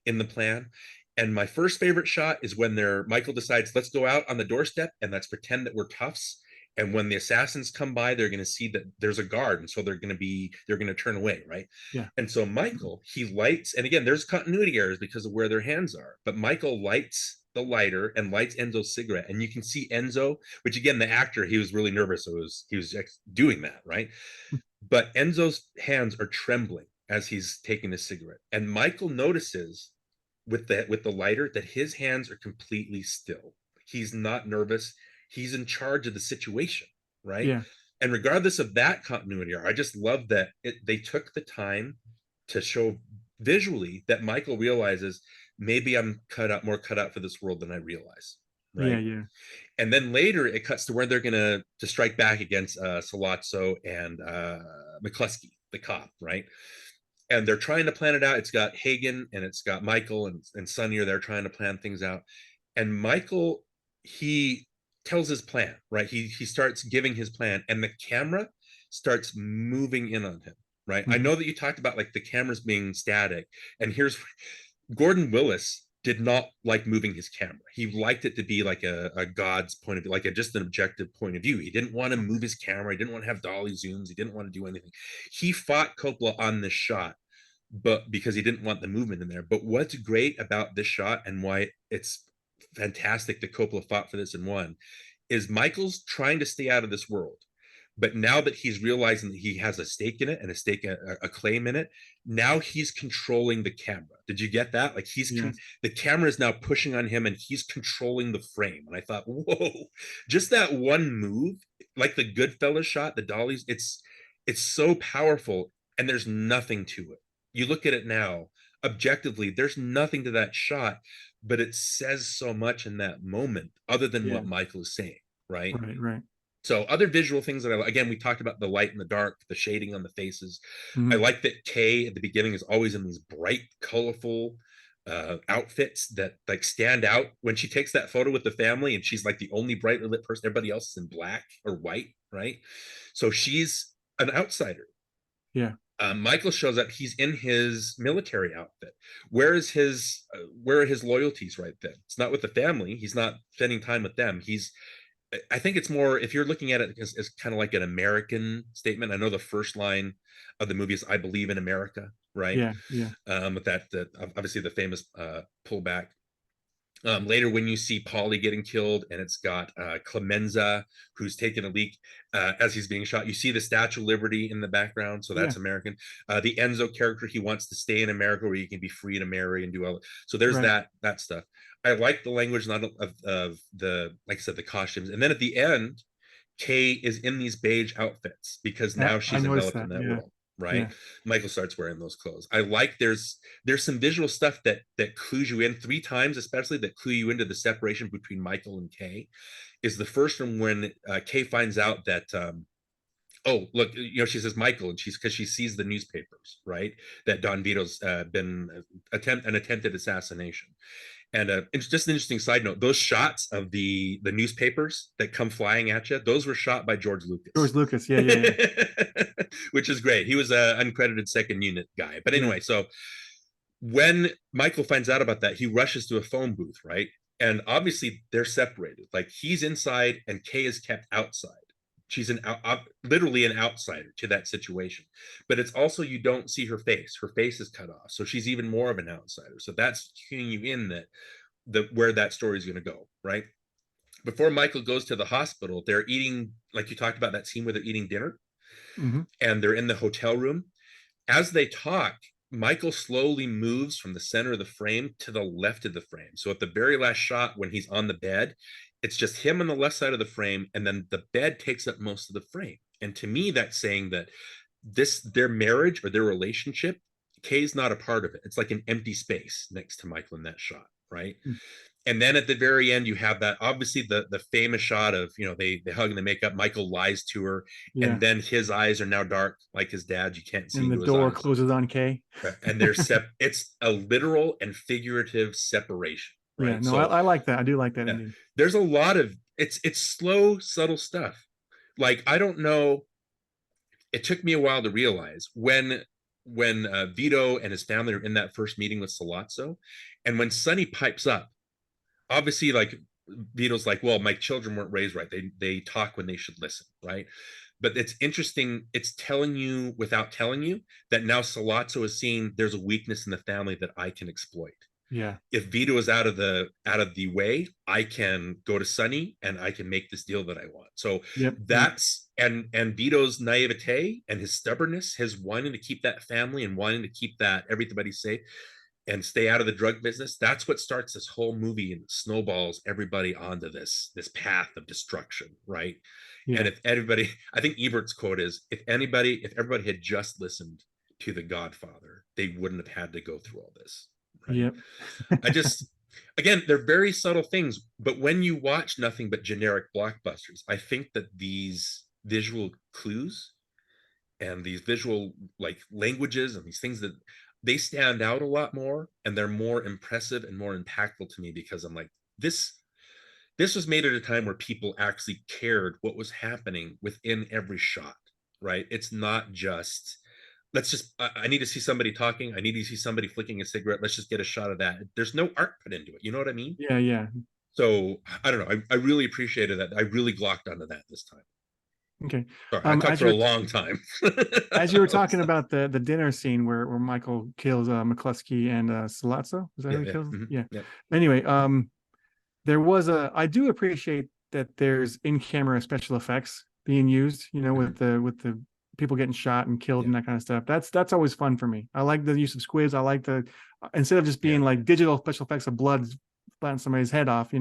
in the plan. And my first favorite shot is when Michael decides, let's go out on the doorstep and let's pretend that we're toughs. And when the assassins come by, they're going to see that there's a guard. And so they're going to turn away. Right. Yeah. And so Michael, he lights, and again, there's continuity errors because of where their hands are, but Michael lights the lighter and lights Enzo's cigarette. And you can see Enzo, which again, the actor, he was really nervous. So he was doing that. Right. But Enzo's hands are trembling as he's taking the cigarette. And Michael notices with the lighter that his hands are completely still. He's not nervous. He's in charge of the situation, right? Yeah. And regardless of that continuity, I just love that they took the time to show visually that Michael realizes maybe I'm more cut out for this world than I realize, right? Yeah, yeah. And then later it cuts to where they're gonna to strike back against Sollozzo and McCluskey, the cop, right? And they're trying to plan it out. It's got Hagen and it's got Michael and Sonny are there trying to plan things out. And Michael, he tells his plan, right? He starts giving his plan and the camera starts moving in on him, right? Mm-hmm. I know that you talked about like the cameras being static. And here's Gordon Willis did not like moving his camera. He liked it to be like a God's point of view, like just an objective point of view. He didn't want to move his camera. He didn't want to have dolly zooms. He didn't want to do anything. He fought Coppola on this shot, but because he didn't want the movement in there. But what's great about this shot and why it's fantastic that Coppola fought for this and won is Michael's trying to stay out of this world. But now that he's realizing that he has a stake in it and a claim in it, now he's controlling the camera. Did you get that? Like the camera is now pushing on him and he's controlling the frame. And I thought, whoa, just that one move, like the Goodfellas shot, the dollies, it's so powerful and there's nothing to it. You look at it now, objectively, there's nothing to that shot, but it says so much in that moment other than what Michael is saying, right? Right. So other visual things that again, we talked about the light and the dark, the shading on the faces. Mm-hmm. I like that Kay at the beginning is always in these bright, colorful outfits that like stand out. When she takes that photo with the family and she's like the only brightly lit person, everybody else is in black or white, right? So she's an outsider. Yeah. Michael shows up. He's in his military outfit. Where are his loyalties right then? It's not with the family. He's not spending time with them. I think it's more, if you're looking at it as kind of like an American statement. I know the first line of the movie is "I believe in America," right? Yeah. With that obviously the famous pullback. Later, when you see Paulie getting killed, and it's got Clemenza who's taking a leak as he's being shot, you see the Statue of Liberty in the background, so that's American. The Enzo character, he wants to stay in America where you can be free to marry and do all. So there's that stuff. I like the language not of the, like I said, the costumes, and then at the end, Kay is in these beige outfits because now she's enveloped in that world. Right. Michael starts wearing those clothes. I like there's some visual stuff that clues you in 3 times, especially that clue you into the separation between Michael and Kay. Is the first one when Kay finds out that oh, look, she says Michael, and because she sees the newspapers, right, that Don Vito's been an attempted assassination. And it's just an interesting side note. Those shots of the newspapers that come flying at you, those were shot by George Lucas. George Lucas, yeah. Which is great. He was an uncredited second unit guy. But anyway, so when Michael finds out about that, he rushes to a phone booth, right? And obviously they're separated. Like he's inside and Kay is kept outside. She's literally an outsider to that situation. But it's also, you don't see her face. Her face is cut off. So she's even more of an outsider. So that's cueing you in that where that story is going to go, right? Before Michael goes to the hospital, they're eating, like you talked about that scene where they're eating dinner. Mm-hmm. And they're in the hotel room. As they talk, Michael slowly moves from the center of the frame to the left of the frame. So at the very last shot, when he's on the bed, it's just him on the left side of the frame, and then the bed takes up most of the frame. And to me, that's saying that their marriage or their relationship, Kay's not a part of it. It's like an empty space next to Michael in that shot, right? Mm. And then at the very end, you have that, obviously the famous shot of, they hug and they make up. Michael lies to her, and then his eyes are now dark like his dad's. You can't see and the into his door eyes. closes on Kay. And it's a literal and figurative separation, right? Yeah, no, I like that. I do like that ending. There's a lot of it's slow, subtle stuff. Like, I don't know, it took me a while to realize when Vito and his family are in that first meeting with Sollozzo, and when Sonny pipes up, obviously, like, Vito's like, well, my children weren't raised right. They talk when they should listen, right? But it's interesting. It's telling you without telling you that now Sollozzo is seeing there's a weakness in the family that I can exploit. Yeah. If Vito is out of the way, I can go to Sonny and I can make this deal that I want. So that's and Vito's naivete and his stubbornness, his wanting to keep that family and wanting to keep that everybody safe and stay out of the drug business. That's what starts this whole movie and snowballs everybody onto this path of destruction, right? Yeah. And if everybody, I think Ebert's quote is, if everybody had just listened to The Godfather, they wouldn't have had to go through all this. Right? Yep. Again, they're very subtle things, but when you watch nothing but generic blockbusters, I think that these visual clues and these visual, like, languages and these things, that they stand out a lot more, and they're more impressive and more impactful to me, because I'm like, this was made at a time where people actually cared what was happening within every shot, right? It's not just, I need to see somebody talking, I need to see somebody flicking a cigarette, let's just get a shot of that. There's no art put into it, you know what I mean? Yeah. So I don't know, I really appreciated that. I really glocked onto that this time. Okay. Sorry, I talked for a long time. As you were talking about the dinner scene where Michael kills McCluskey and Sollozzo, is that who he kills? Mm-hmm. Yeah. Yep. Anyway, there was I do appreciate that there's in-camera special effects being used, with the people getting shot and killed and that kind of stuff. That's always fun for me. I like the use of squids. I like instead of just being like digital special effects of blood splatting somebody's head off,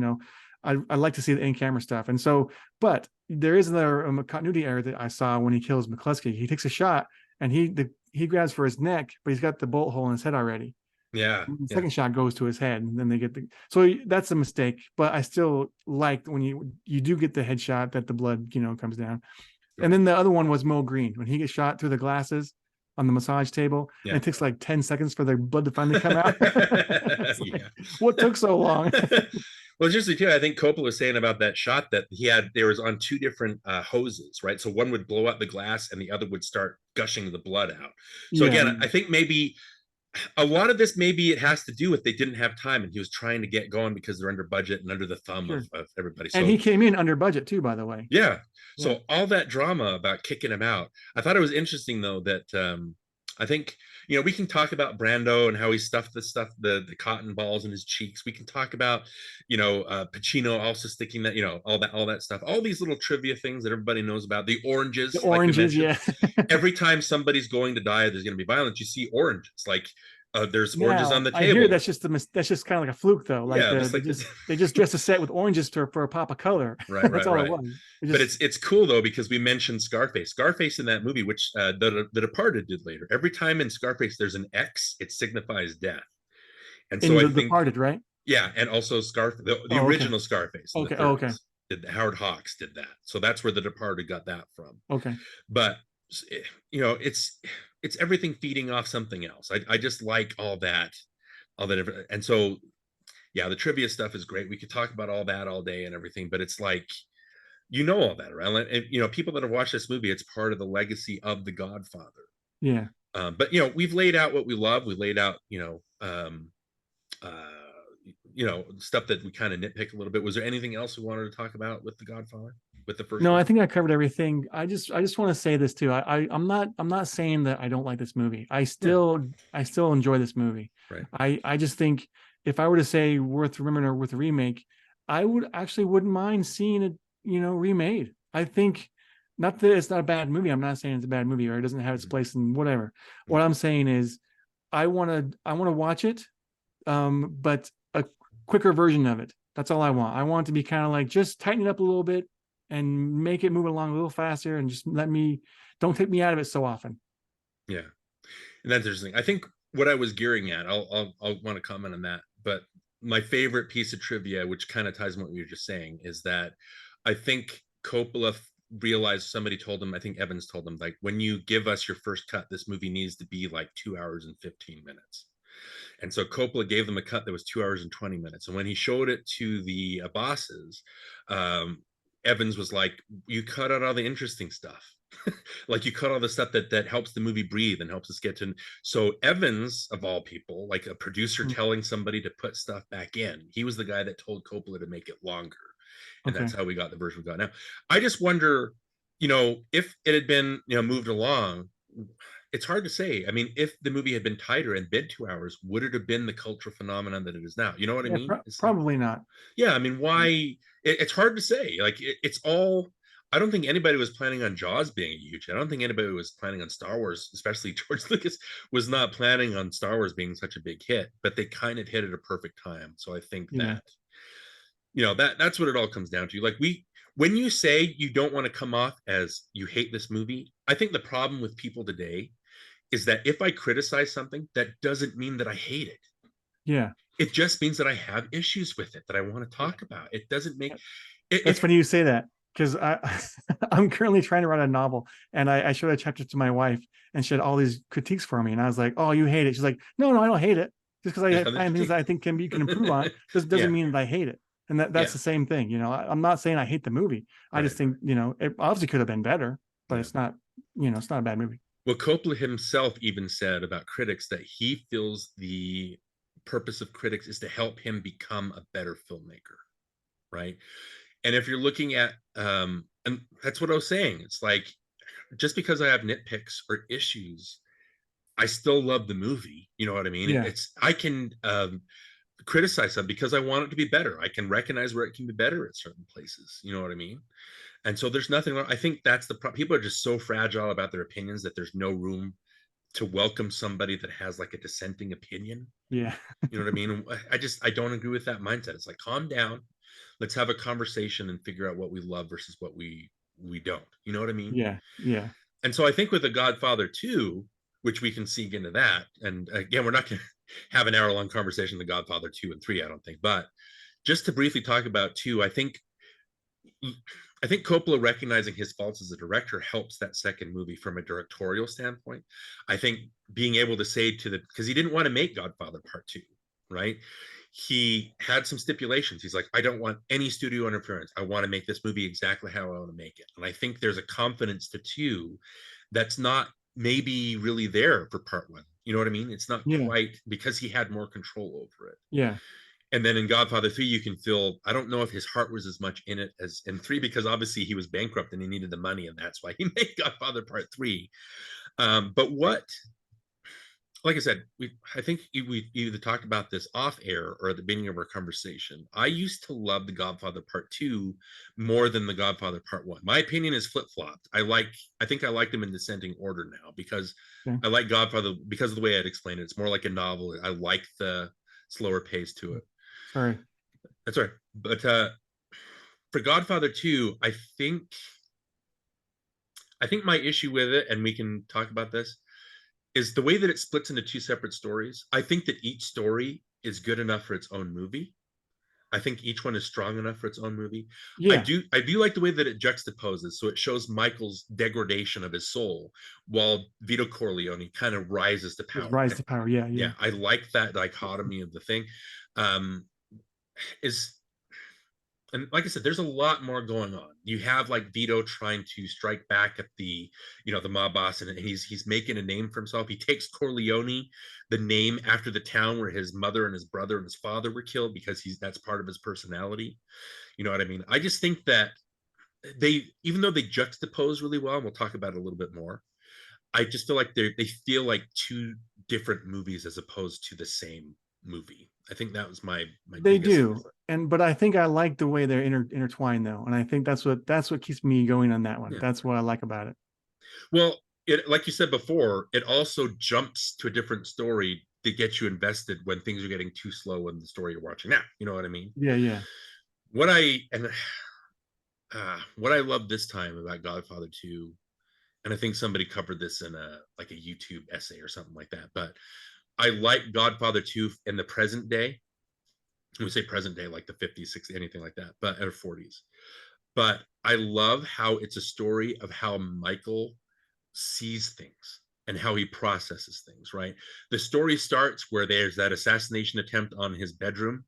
I like to see the in-camera stuff. And so, but there is another continuity error that I saw when he kills McCluskey. He takes a shot and he grabs for his neck, but he's got the bullet hole in his head already. Yeah. The second shot goes to his head, and then they get so that's a mistake. But I still liked when you do get the headshot that the blood, comes down. Right. And then the other one was Mo Green when he gets shot through the glasses on the massage table, and it takes like 10 seconds for the blood to finally come out. What took so long? Well, just too, I think Coppola was saying about that shot that there was on two different hoses, right? So one would blow out the glass and the other would start gushing the blood out. So again, I think maybe a lot of this, maybe it has to do with they didn't have time and he was trying to get going because they're under budget and under the thumb of everybody. So, and he came in under budget too, by the way. Yeah. So all that drama about kicking him out. I thought it was interesting though that I think, we can talk about Brando and how he stuffed the cotton balls in his cheeks. We can talk about, Pacino also sticking that, all that stuff, all these little trivia things that everybody knows about. The oranges, like every time somebody's going to die, there's going to be violence. You see oranges, like there's oranges on the table. I hear that's just kind of like a fluke though. Like, they just dressed a set with oranges for a pop of color. Right. That's all it was. But it's cool though, because we mentioned Scarface in that movie, which the Departed did later. Every time in Scarface there's an X, it signifies death. And so I think Departed, right? Yeah, and also the original Scarface. Okay. Howard Hawks did that, so that's where the Departed got that from. Okay. But it's everything feeding off something else. I just like all that, and so the trivia stuff is great. We could talk about all that all day and everything, but it's like, all that around, and people that have watched this movie, it's part of the legacy of The Godfather. Yeah. But we've laid out what we love. We laid out stuff that we kind of nitpick a little bit. Was there anything else we wanted to talk about with The Godfather, with the first? No, I think I covered everything. I just want to say this too. I'm not saying that I don't like this movie. I still enjoy this movie. Right. I just think if I were to say worth remembering or worth a remake, I wouldn't mind seeing it, remade. I think, not that it's not a bad movie. I'm not saying it's a bad movie or it doesn't have its place in whatever. What I'm saying is I want to watch it, but a quicker version of it. That's all I want. I want it to be kind of like, just tighten it up a little bit and make it move along a little faster, and just don't take me out of it so often. Yeah. And that's interesting. I think what I was gearing at, I'll want to comment on that, but my favorite piece of trivia, which kind of ties in what you were just saying, is that I think Coppola realized, somebody told him, I think Evans told him, like, when you give us your first cut, this movie needs to be like 2 hours and 15 minutes. And so Coppola gave them a cut that was 2 hours and 20 minutes. And when he showed it to the bosses, Evans was like, you cut out all the interesting stuff. Like, you cut all the stuff that helps the movie breathe and helps us get to. So Evans, of all people, like a producer telling somebody to put stuff back in, he was the guy that told Coppola to make it longer. And that's how we got the version we got now. I just wonder, if it had been, moved along, it's hard to say. I mean, if the movie had been tighter and been 2 hours, would it have been the cultural phenomenon that it is now? You know what I mean? Probably not. Yeah, I mean, why? It's hard to say. Like, it's all. I don't think anybody was planning on Jaws being huge. I don't think anybody was planning on Star Wars, especially George Lucas was not planning on Star Wars being such a big hit, but they kind of hit at a perfect time. So I think that, that's what it all comes down to. Like, when you say you don't want to come off as you hate this movie, I think the problem with people today is that if I criticize something, that doesn't mean that I hate it. Yeah. It just means that I have issues with it that I want to talk about. It doesn't make it. That's funny you say that, because I'm currently trying to write a novel, and I showed a chapter to my wife, and she had all these critiques for me, and I was like, "Oh, you hate it?" She's like, "No, I don't hate it. Just because I find things that I think you can improve on, doesn't mean that I hate it." And that's the same thing. I'm not saying I hate the movie. I just think it obviously could have been better, but it's not. It's not a bad movie. Well, Coppola himself even said about critics that he feels the purpose of critics is to help him become a better filmmaker, right? And if you're looking at, and that's what I was saying, it's like, just because I have nitpicks or issues, I still love the movie. You know what I mean? Yeah. I can criticize them because I want it to be better. I can recognize where it can be better at certain places. You know what I mean? And so there's nothing wrong. I think that's the problem. People are just so fragile about their opinions that there's no room to welcome somebody that has like a dissenting opinion. Yeah. You know what I mean? I don't agree with that mindset. It's like, calm down. Let's have a conversation and figure out what we love versus what we don't. You know what I mean? Yeah. Yeah. And so I think with The Godfather 2, which we can sink into that, and again, we're not going to have an hour-long conversation, The Godfather 2 and 3, I don't think, but just to briefly talk about 2, I think Coppola recognizing his faults as a director helps that second movie from a directorial standpoint. I think being able to say because he didn't want to make Godfather Part 2, right? He had some stipulations. He's like, I don't want any studio interference. I want to make this movie exactly how I want to make it. And I think there's a confidence to 2 that's not maybe really there for Part 1. You know what I mean? It's not quite, because he had more control over it. Yeah. And then in Godfather 3, you can feel, I don't know if his heart was as much in it as in 3, because obviously he was bankrupt and he needed the money, and that's why he made Godfather Part 3. But like I said, I think we either talked about this off air or at the beginning of our conversation. I used to love The Godfather Part 2 more than The Godfather Part 1. My opinion is flip-flopped. I think I like them in descending order now, because I like Godfather because of the way I'd explain it. It's more like a novel. I like the slower pace to it. Sorry. That's right. But for Godfather 2, I think my issue with it, and we can talk about this, is the way that it splits into 2 separate stories. I think that each story is good enough for its own movie. I think each one is strong enough for its own movie. Yeah. I do like the way that it juxtaposes. So it shows Michael's degradation of his soul while Vito Corleone kind of rises to power. Rise to power. Yeah. Yeah. I like that dichotomy of the thing. And like I said, there's a lot more going on. You have like Vito trying to strike back at the mob boss, and he's making a name for himself. He takes Corleone, the name, after the town where his mother and his brother and his father were killed, because that's part of his personality. You know what I mean? I just think that even though they juxtapose really well, and we'll talk about it a little bit more, I just feel like they feel like 2 different movies as opposed to the same movie. I think that was my they do. But I think I like the way they're intertwined though. And I think that's what keeps me going on that one. Yeah. That's what I like about it. Well, like you said before, it also jumps to a different story to get you invested when things are getting too slow in the story you're watching now. You know what I mean? Yeah, yeah. What I love this time about Godfather 2, and I think somebody covered this in a YouTube essay or something like that, but I like Godfather 2 in the present day we say present day, like the 50s, 60s, anything like that, but or 40s. But I love how it's a story of how Michael sees things and how he processes things, right? The story starts where there's that assassination attempt on his bedroom,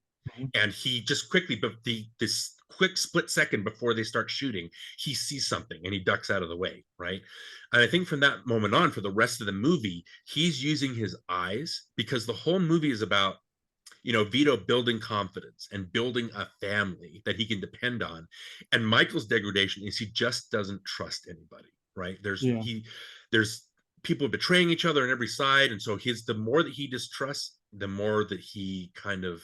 and he just quickly, but this quick split second before they start shooting, he sees something and he ducks out of the way, right? And I think from that moment on, for the rest of the movie, he's using his eyes, because the whole movie is about, you know, Vito building confidence and building a family that he can depend on. And Michael's degradation is he just doesn't trust anybody, right? There's people betraying each other on every side. And so the more that he distrusts, the more that he kind of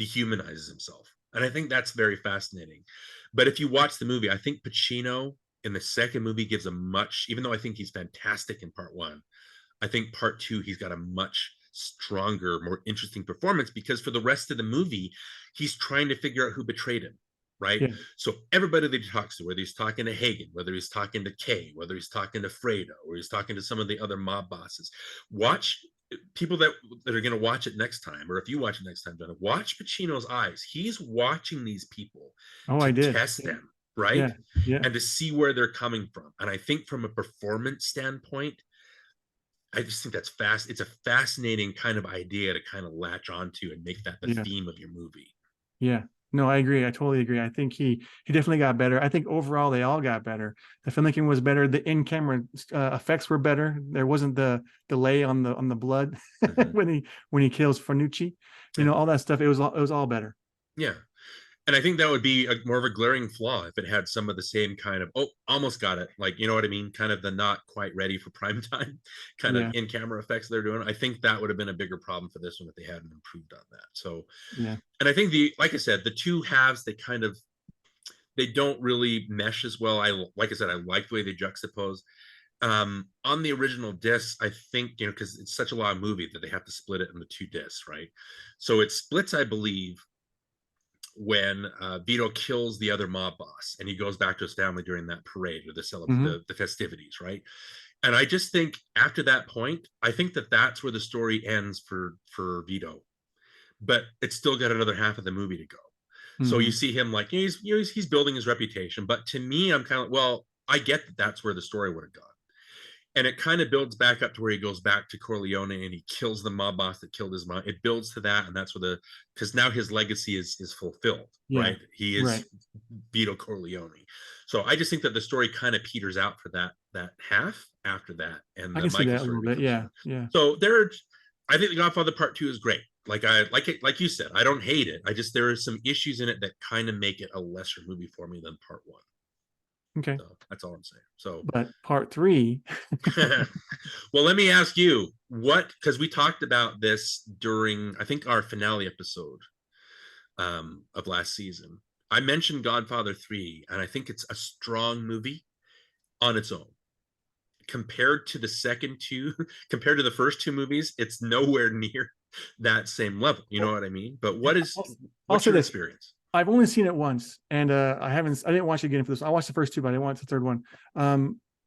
dehumanizes himself. And I think that's very fascinating. But if you watch the movie, I think Pacino in the second movie gives a much, even though I think he's fantastic in part one, I think part two, he's got a much stronger, more interesting performance, because for the rest of the movie, he's trying to figure out who betrayed him, right? Yeah. So everybody that he talks to, whether he's talking to Hagen, whether he's talking to Kay, whether he's talking to Fredo, or he's talking to some of the other mob bosses, watch people that are going to watch it next time, or if you watch it next time, Jonah, watch Pacino's eyes. He's watching these people to test them, right? Yeah. And to see where they're coming from. And I think from a performance standpoint, I just think that's fast. It's a fascinating kind of idea to kind of latch onto and make that the theme of your movie. Yeah, no, I agree. I totally agree. I think he definitely got better. I think overall they all got better. The filmmaking was better. The in-camera effects were better. There wasn't the delay on the blood when he kills Fanucci. You know, all that stuff. It was all better. Yeah. And I think that would be more of a glaring flaw if it had some of the same kind of, almost got it. Like, you know what I mean? Kind of the not quite ready for prime time kind of in-camera effects they're doing. I think that would have been a bigger problem for this one if they hadn't improved on that. So, and I think like I said, the two halves, they don't really mesh as well. Like I said, I like the way they juxtapose. On the original disc, I think, you know, because it's such a long movie that they have to split it into two discs, right? So it splits, I believe, when Vito kills the other mob boss and he goes back to his family during that parade or the festivities, right? And I just think after that point, I think that's where the story ends for Vito, but it's still got another half of the movie to go. So you see him like, he's building his reputation, but to me, I'm kind of, well, I get that's where the story would have gone. And it kind of builds back up to where he goes back to Corleone and he kills the mob boss that killed his mom. It builds to that, and that's where because now his legacy is fulfilled, right? He is Vito Corleone. So I just think that the story kind of peters out for that half after that, and I can see that a little bit. Yeah. So I think The Godfather Part 2 is great. Like like you said, I don't hate it. There are some issues in it that kind of make it a lesser movie for me than Part 1. Okay. So that's all I'm saying. So, but part 3. Well, let me ask you because we talked about this during, I think, our finale episode of last season. I mentioned Godfather 3, and I think it's a strong movie on its own. Compared to the compared to the first two movies, it's nowhere near that same level. You know what I mean? But what's your experience? I've only seen it once, and I didn't watch it again for this. I watched the first two, but I didn't watch the third one.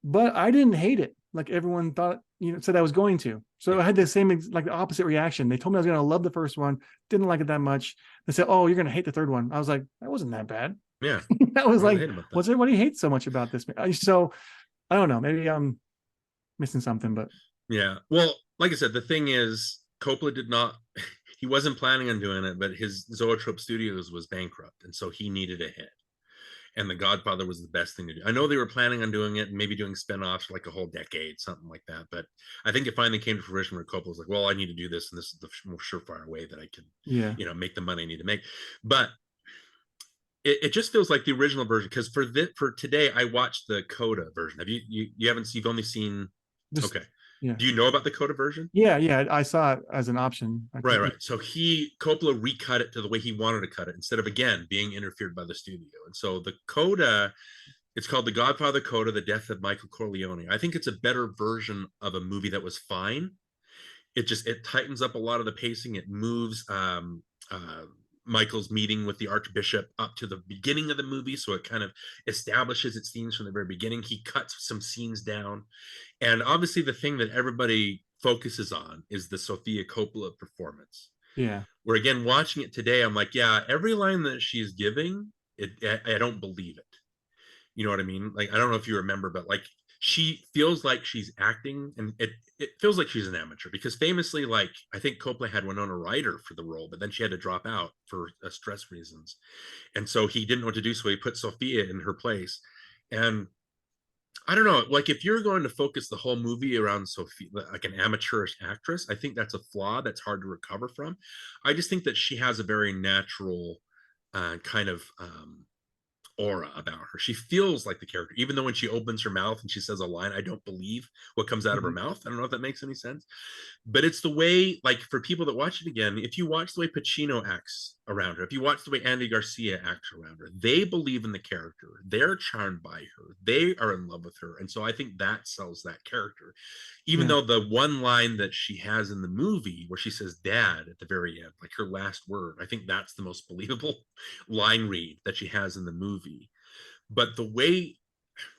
But I didn't hate it like everyone thought, said I was going to. So I had the same, like the opposite reaction. They told me I was going to love the first one, didn't like it that much. They said, "Oh, you're going to hate the third one." I was like, that wasn't that bad. Yeah. I was like, what's everybody hates so much about this? So I don't know. Maybe I'm missing something, but yeah. Well, like I said, the thing is, Coppola he wasn't planning on doing it, but his Zoetrope Studios was bankrupt, and so he needed a hit. And The Godfather was the best thing to do. I know they were planning on doing it and maybe doing spinoffs for like a whole decade, something like that. But I think it finally came to fruition where Coppola was like, well, I need to do this, and this is the more surefire way that I can, make the money I need to make. But it just feels like the original version, because for today, I watched the Coda version. Have you've only seen okay. Yeah. Do you know about the Coda version? Yeah. I saw it as an option. Right. So Coppola recut it to the way he wanted to cut it, instead of, again, being interfered by the studio. And so the Coda, it's called The Godfather Coda, The Death of Michael Corleone. I think it's a better version of a movie that was fine. It tightens up a lot of the pacing. It moves Michael's meeting with the Archbishop up to the beginning of the movie, so it kind of establishes its themes from the very beginning. He cuts some scenes down, and obviously the thing that everybody focuses on is the Sofia Coppola performance. Yeah. Where again, watching it today, I'm like, yeah, every line that she's giving, I don't believe it. You know what I mean? Like, I don't know if you remember, but like, she feels like she's acting, and it feels like she's an amateur, because famously, like, I think Coppola had Winona Ryder for the role, but then she had to drop out for stress reasons. And so he didn't know what to do. So he put Sophia in her place. And I don't know, like, if you're going to focus the whole movie around Sophia, like an amateurish actress, I think that's a flaw that's hard to recover from. I just think that she has a very natural kind of aura about her. She feels like the character, even though when she opens her mouth and she says a line, I don't believe what comes out of her mouth. I don't know if that makes any sense, but it's the way, like, for people that watch it again, if you watch the way Pacino acts around her, if you watch the way Andy Garcia acts around her, they believe in the character. They're charmed by her. They are in love with her. And so I think that sells that character. Even though the one line that she has in the movie where she says dad at the very end, like her last word, I think that's the most believable line read that she has in the movie. But the way,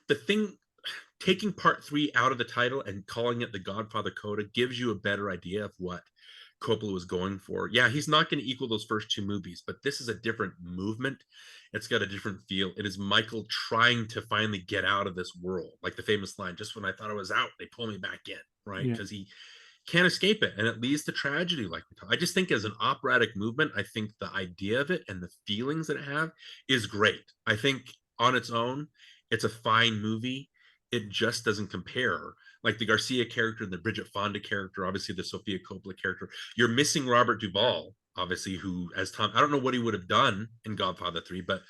the thing, taking part 3 out of the title and calling it the Godfather Coda gives you a better idea of what Coppola was going for. Yeah, he's not going to equal those first 2 movies, but this is a different movement. It's got a different feel. It is Michael trying to finally get out of this world. Like the famous line, just when I thought I was out, they pull me back in, right? Because he can't escape it, and it leads to tragedy. Like, I just think as an operatic movement, I think the idea of it and the feelings that it have is great. I think on its own, it's a fine movie. It just doesn't compare. Like the Garcia character and the Bridget Fonda character, obviously the Sofia Coppola character. You're missing Robert Duvall, obviously, who as Tom, I don't know what he would have done in Godfather 3, but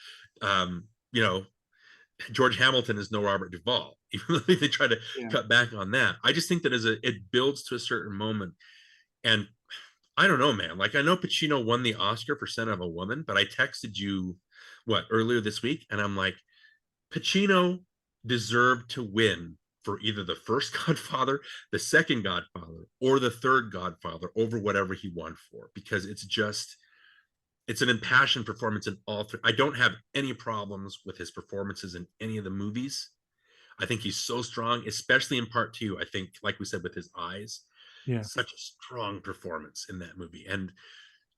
you know, George Hamilton is no Robert Duvall, even though they try to cut back on that. I just think that it builds to a certain moment. And I don't know, man. Like, I know Pacino won the Oscar for Scent of a Woman, but I texted you earlier this week, and I'm like, Pacino deserved to win for either the first Godfather, the second Godfather, or the third Godfather over whatever he won for, because it's an impassioned performance in all 3. I don't have any problems with his performances in any of the movies. I think he's so strong, especially in part 2. I think, like we said, with his eyes, such a strong performance in that movie. And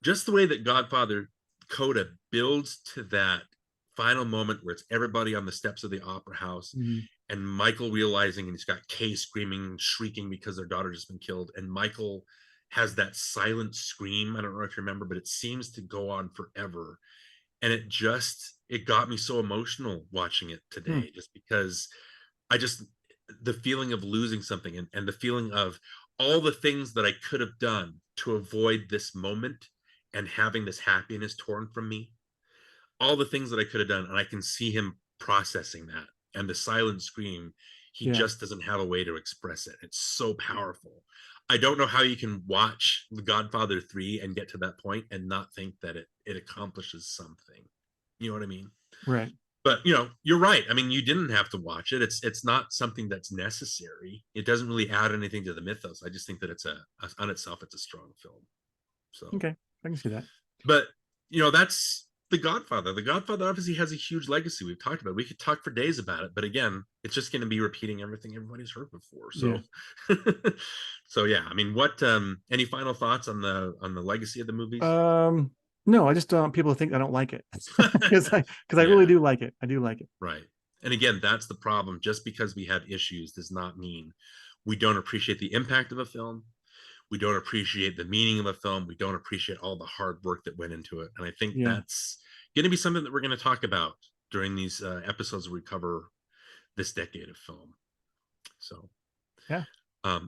just the way that Godfather Coda builds to that final moment where it's everybody on the steps of the opera house, and Michael realizing, and he's got Kay screaming, shrieking because their daughter just been killed, and Michael has that silent scream. I don't know if you remember, but it seems to go on forever. And it got me so emotional watching it today, just because the feeling of losing something, and the feeling of all the things that I could have done to avoid this moment and having this happiness torn from me, all the things that I could have done. And I can see him processing that, and the silent scream, he just doesn't have a way to express it. It's so powerful. I don't know how you can watch The Godfather 3 and get to that point and not think that it accomplishes something. You know what I mean? Right. But you're right. I mean, you didn't have to watch it. It's not something that's necessary. It doesn't really add anything to the mythos. I just think that on itself, it's a strong film. So okay, I can see that. But that's The Godfather. The Godfather obviously has a huge legacy. We've talked about it. We could talk for days about it, but again, it's just going to be repeating everything everybody's heard before. So so yeah, I mean, what any final thoughts on the legacy of the movies? No, I just don't want people to think I don't like it, because I really do like it. I do like it. Right. And again, that's the problem. Just because we have issues does not mean we don't appreciate the impact of a film. We don't appreciate the meaning of a film. We don't appreciate all the hard work that went into it. And I think that's going to be something that we're going to talk about during these episodes where we cover this decade of film. So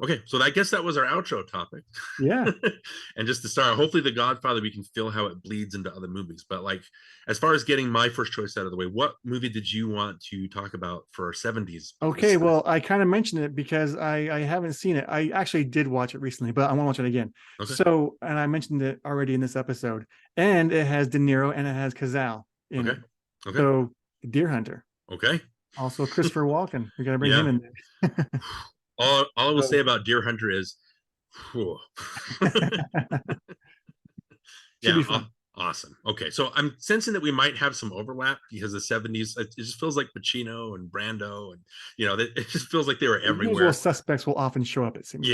okay, so I guess that was our outro topic. And just to start, hopefully The Godfather, we can feel how it bleeds into other movies. But like, as far as getting my first choice out of the way, what movie did you want to talk about for our 70s? Okay, well, I kind of mentioned it because I haven't seen it. I actually did watch it recently, but I want to watch it again. So, and I mentioned it already in this episode, and it has De Niro and it has Cazale in it. So, Deer Hunter. Also Christopher Walken. We got to bring him in there. All I will say about Deer Hunter is, awesome. Okay, so I'm sensing that we might have some overlap because the 70s, it just feels like Pacino and Brando, and it just feels like they were everywhere. Usual suspects will often show up, it seems.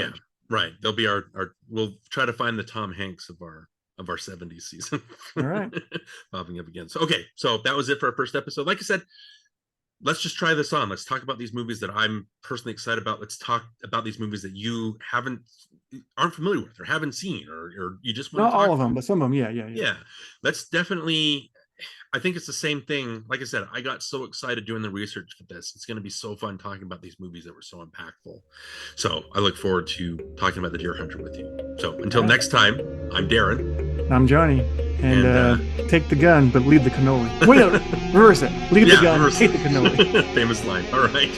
Right. They'll be our we'll try to find the Tom Hanks of our of our 70s season. All right. Popping up again. So, okay. So that was it for our first episode. Like I said, let's just try this on. Let's talk about these movies that I'm personally excited about. Let's talk about these movies that you aren't familiar with or haven't seen, or you just want not to talk all of them, but some of them. Yeah. Let's definitely, I think it's the same thing. Like I said, I got so excited doing the research for this. It's going to be so fun talking about these movies that were so impactful. So I look forward to talking about The Deer Hunter with you. So until next time, I'm Darin. I'm Jonny. And take the gun, but leave the cannoli. Wait, no, reverse it. Leave the gun, take the cannoli. Famous line. All right.